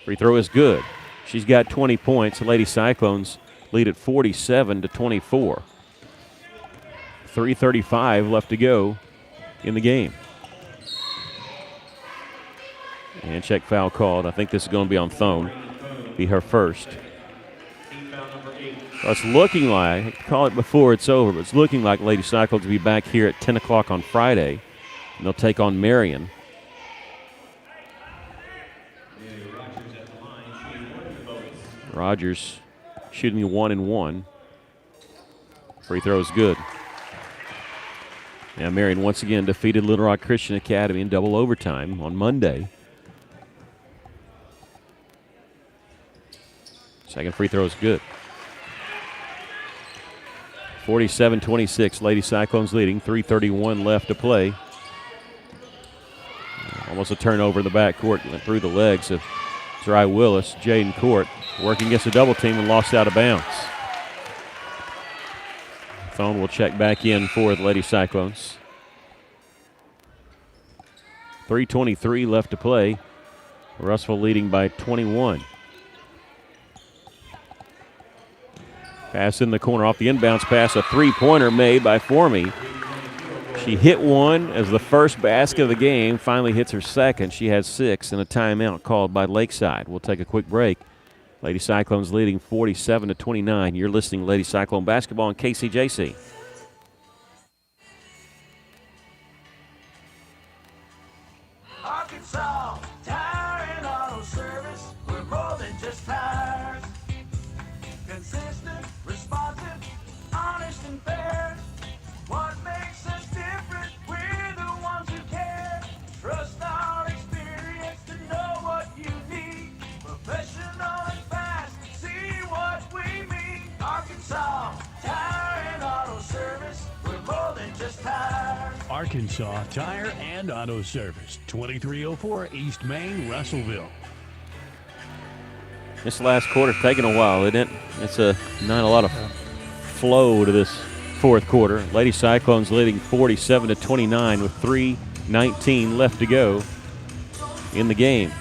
Free throw is good. She's got 20 points. The Lady Cyclones lead at 47-24. 3:35 left to go in the game. And check foul called. I think this is going to be on Thone. Be her first. Well, it's looking like, call it before it's over, but it's looking like Lady Cyclones will be back here at 10 o'clock on Friday. And they'll take on Marion. Rogers shooting 1-1. Free throw is good. Now Marion once again defeated Little Rock Christian Academy in double overtime on Monday. Second free throw is good. 47-26, Lady Cyclones leading. 3:31 left to play. Almost a turnover in the backcourt. Went through the legs of Zari Willis. Jaden Court working against a double team and lost out of bounds. Thone will check back in for the Lady Cyclones. 3:23 left to play. Russellville leading by 21. Pass in the corner off the inbounds pass. A three-pointer made by Formey. She hit one as the first basket of the game. Finally hits her second. She has 6 and a timeout called by Lakeside. We'll take a quick break. Lady Cyclones leading 47-29. You're listening to Lady Cyclone basketball on KCJC. Arkansas Tire and Auto Service. We're more than just tires. Consistent, responsive, honest and fair. What makes us different? We're the ones who care. Trust our experience to know what you need. Professional and fast, see what we mean. Arkansas Tire and Auto Service. We're more than just tires. Arkansas Tire and Auto Service, 2304 East Main, Russellville. This last quarter's taking a while, isn't it? It's not a lot of flow to this fourth quarter. Lady Cyclones leading 47-29 with 3:19 left to go in the game.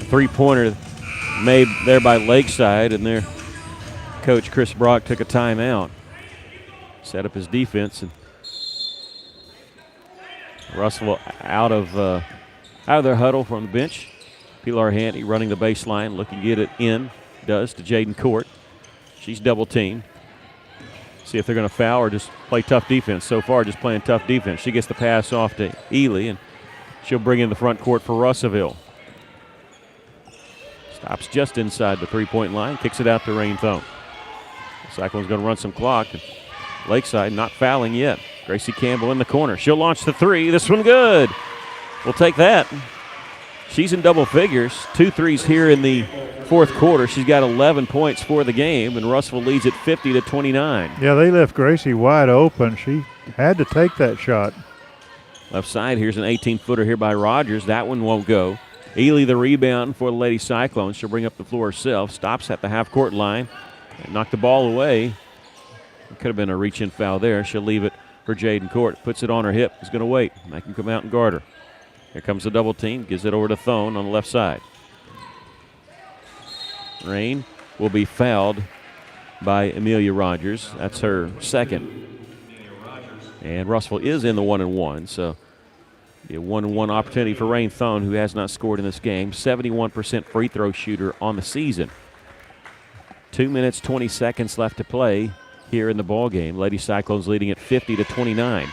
A three-pointer made there by Lakeside, and their coach Chris Brock took a timeout. Set up his defense, and Russellville out of their huddle from the bench. Pilar Handy running the baseline, looking to get it in. Does to Jaden Court. She's double teamed. See if they're going to foul or just play tough defense. So far, just playing tough defense. She gets the pass off to Ely, and she'll bring in the front court for Russellville. Stops just inside the three-point line. Kicks it out to Rain Thone. Cyclone's going to run some clock. Lakeside not fouling yet. Gracie Campbell in the corner. She'll launch the three. This one good. We'll take that. She's in double figures. 2 threes here in the fourth quarter. She's got 11 points for the game, and Russellville leads at 50-29. Yeah, they left Gracie wide open. She had to take that shot. Left side, here's an 18-footer here by Rogers. That one won't go. Ely the rebound for the Lady Cyclones. She'll bring up the floor herself. Stops at the half-court line and knock the ball away. It could have been a reach-in foul there. She'll leave it for Jaden Court. Puts it on her hip. He's going to wait. Make him come out and guard her. Here comes the double team. Gives it over to Thone on the left side. Rain will be fouled by Amelia Rogers. That's her second. And Russellville is in the 1-1, so a 1-1 opportunity for Rain Thone, who has not scored in this game. 71% free throw shooter on the season. 2 minutes, 20 seconds left to play here in the ball game. Lady Cyclones leading at 50-29.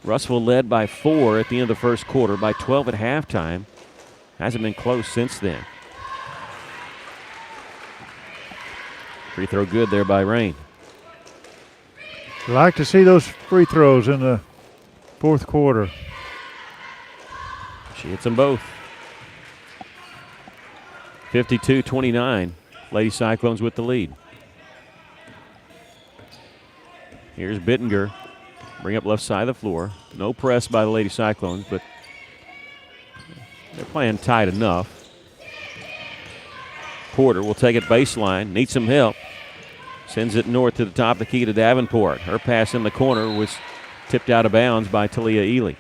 Russellville led by 4 at the end of the first quarter, by 12 at halftime. Hasn't been close since then. Free throw good there by Rain. Like to see those free throws in the fourth quarter. She hits them both. 52-29. Lady Cyclones with the lead. Here's Bittinger. Bring up left side of the floor. No press by the Lady Cyclones, but they're playing tight enough. Porter will take it baseline. Needs some help. Sends it north to the top of the key to Davenport. Her pass in the corner was tipped out of bounds by Talia Ely.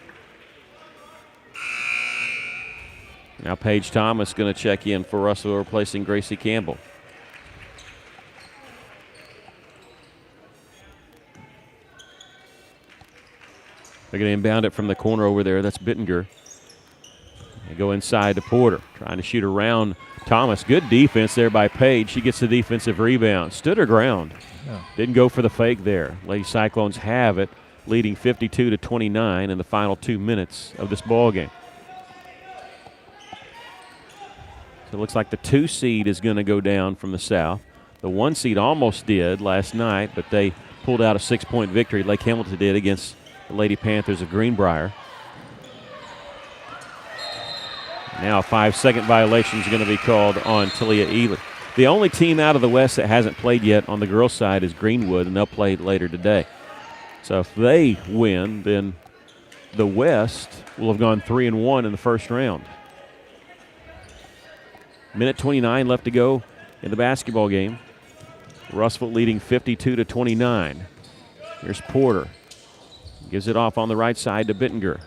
Now Paige Thomas going to check in for Russell, replacing Gracie Campbell. They're going to inbound it from the corner over there. That's Bittinger. go inside to Porter, trying to shoot around Thomas. Good defense there by Page. She gets the defensive rebound. Stood her ground. Yeah. Didn't go for the fake there. Lady Cyclones have it, leading 52-29 in the final 2 minutes of this ball game. So it looks like the 2 seed is going to go down from the south. The 1 seed almost did last night, but they pulled out a 6-point victory. Lake Hamilton did against the Lady Panthers of Greenbrier. Now a 5-second violation is going to be called on Talia Ely. The only team out of the West that hasn't played yet on the girls' side is Greenwood, and they'll play later today. So if they win, then the West will have gone 3-1 in the first round. Minute 29 left to go in the basketball game. Russellville leading 52-29. Here's Porter. Gives it off on the right side to Bittinger.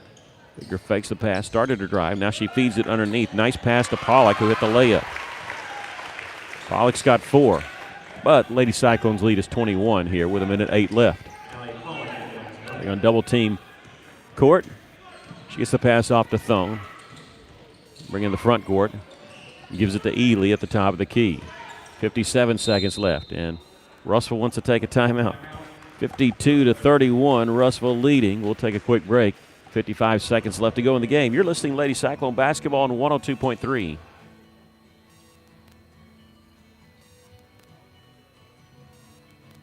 Bittinger fakes the pass, started her drive. Now she feeds it underneath. Nice pass to Pollock, who hit the layup. Pollock's got 4. But Lady Cyclones lead is 21 here with 1:08 left. They're going to double team Court. She gets the pass off to Thone. Bring in the front court. Gives it to Ely at the top of the key. 57 seconds left, and Russellville wants to take a timeout. 52-31, Russellville leading. We'll take a quick break. 55 seconds left to go in the game. You're listening to Lady Cyclone Basketball on 102.3.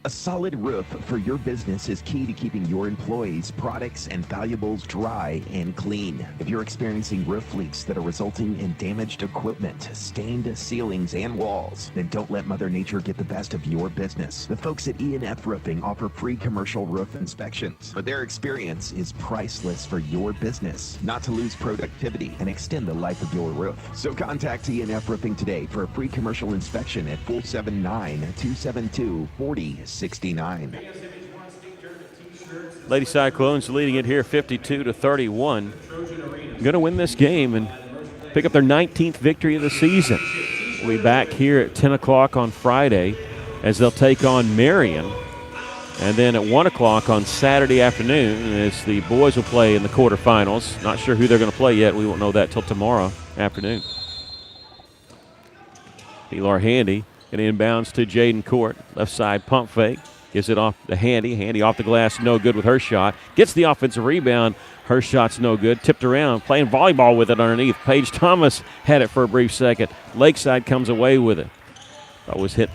A solid roof for your business is key to keeping your employees, products, and valuables dry and clean. If you're experiencing roof leaks that are resulting in damaged equipment, stained ceilings, and walls, then don't let Mother Nature get the best of your business. The folks at E&F Roofing offer free commercial roof inspections, but their experience is priceless for your business, not to lose productivity and extend the life of your roof. So contact E&F Roofing today for a free commercial inspection at 479-272-4069. Lady Cyclones leading it here 52-31. Going to win this game and pick up their 19th victory of the season. We'll be back here at 10 o'clock on Friday as they'll take on Marion. And then at 1 o'clock on Saturday afternoon as the boys will play in the quarterfinals. Not sure who they're going to play yet. We won't know that till tomorrow afternoon. Pilar Handy. And inbounds to Jaden Court. Left side pump fake. Gives it off to Handy. Handy off the glass, no good with her shot. Gets the offensive rebound. Her shot's no good. Tipped around, playing volleyball with it underneath. Paige Thomas had it for a brief second. Lakeside comes away with it. That was hit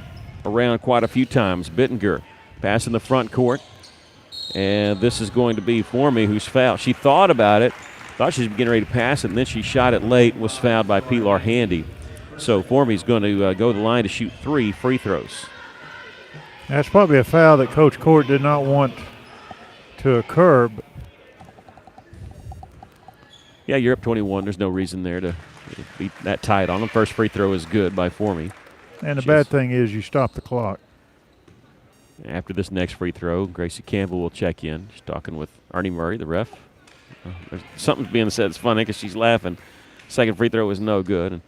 around quite a few times. Bittinger passing the front court. And this is going to be Formey, who's fouled. She thought about it. Thought she was getting ready to pass it, and then she shot it late and was fouled by Pilar Handy. So Formey's going to go to the line to shoot 3 free throws. That's probably a foul that Coach Court did not want to occur. Yeah, you're up 21. There's no reason there to be that tight on them. First free throw is good by Formey. And the bad thing is you stop the clock. After this next free throw, Gracie Campbell will check in. She's talking with Ernie Murray, the ref. There's something's being said. It's funny because she's laughing. Second free throw was no good. And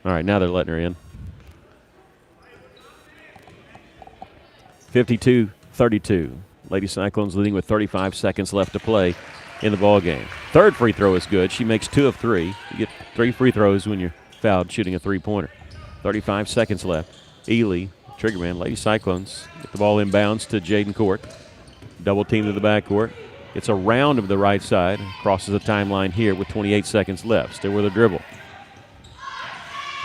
all right, now they're letting her in. 52-32. Lady Cyclones leading with 35 seconds left to play in the ball game. Third free throw is good. She makes 2 of 3. You get 3 free throws when you're fouled shooting a three-pointer. 35 seconds left. Ely, triggerman, Lady Cyclones get the ball inbounds to Jaden Court. Double team to the backcourt. Gets around to the right side. Crosses the timeline here with 28 seconds left. Still with a dribble.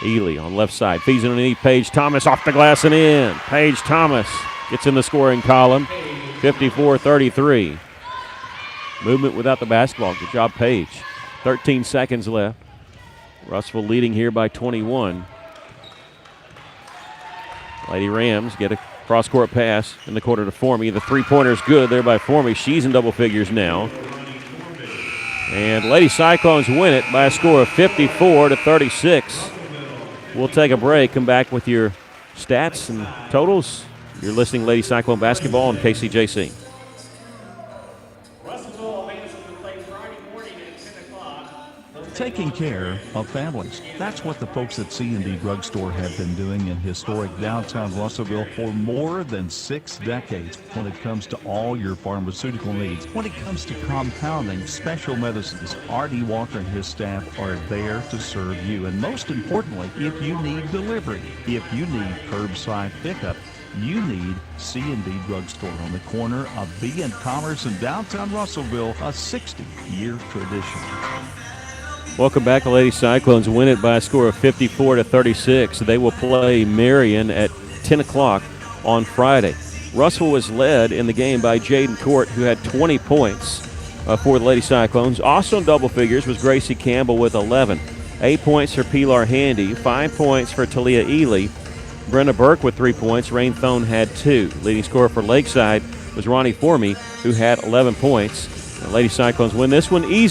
Ely on left side. Feeds it underneath Paige Thomas off the glass and in. Paige Thomas gets in the scoring column. 54-33. Movement without the basketball. Good job, Paige. 13 seconds left. Russellville leading here by 21. Lady Rams get a cross-court pass in the quarter to Formey. The three-pointer is good there by Formey. She's in double figures now. And Lady Cyclones win it by a score of 54-36. We'll take a break, come back with your stats and totals. You're listening to Lady Cyclone Basketball on KCJC. Russellville Alabama will play Friday morning at 10 o'clock. They'll Taking care of families. That's what the folks at C&D Drugstore have been doing in historic downtown Russellville for more than 6 decades when it comes to all your pharmaceutical needs. When it comes to compounding, special medicines, R.D. Walker and his staff are there to serve you. And most importantly, if you need delivery, if you need curbside pickup, you need C&D Drugstore on the corner of B and Commerce in downtown Russellville, a 60-year tradition. Welcome back. The Lady Cyclones win it by a score of 54-36. They will play Marion at 10 o'clock on Friday. Russell was led in the game by Jaden Court, who had 20 points for the Lady Cyclones. Also in double figures was Gracie Campbell with 11. 8 points for Pilar Handy, 5 points for Talia Ely. Brenda Burke with 3 points. Rain Thone had 2. Leading scorer for Lakeside was Ronnie Formey, who had 11 points. The Lady Cyclones win this one easy.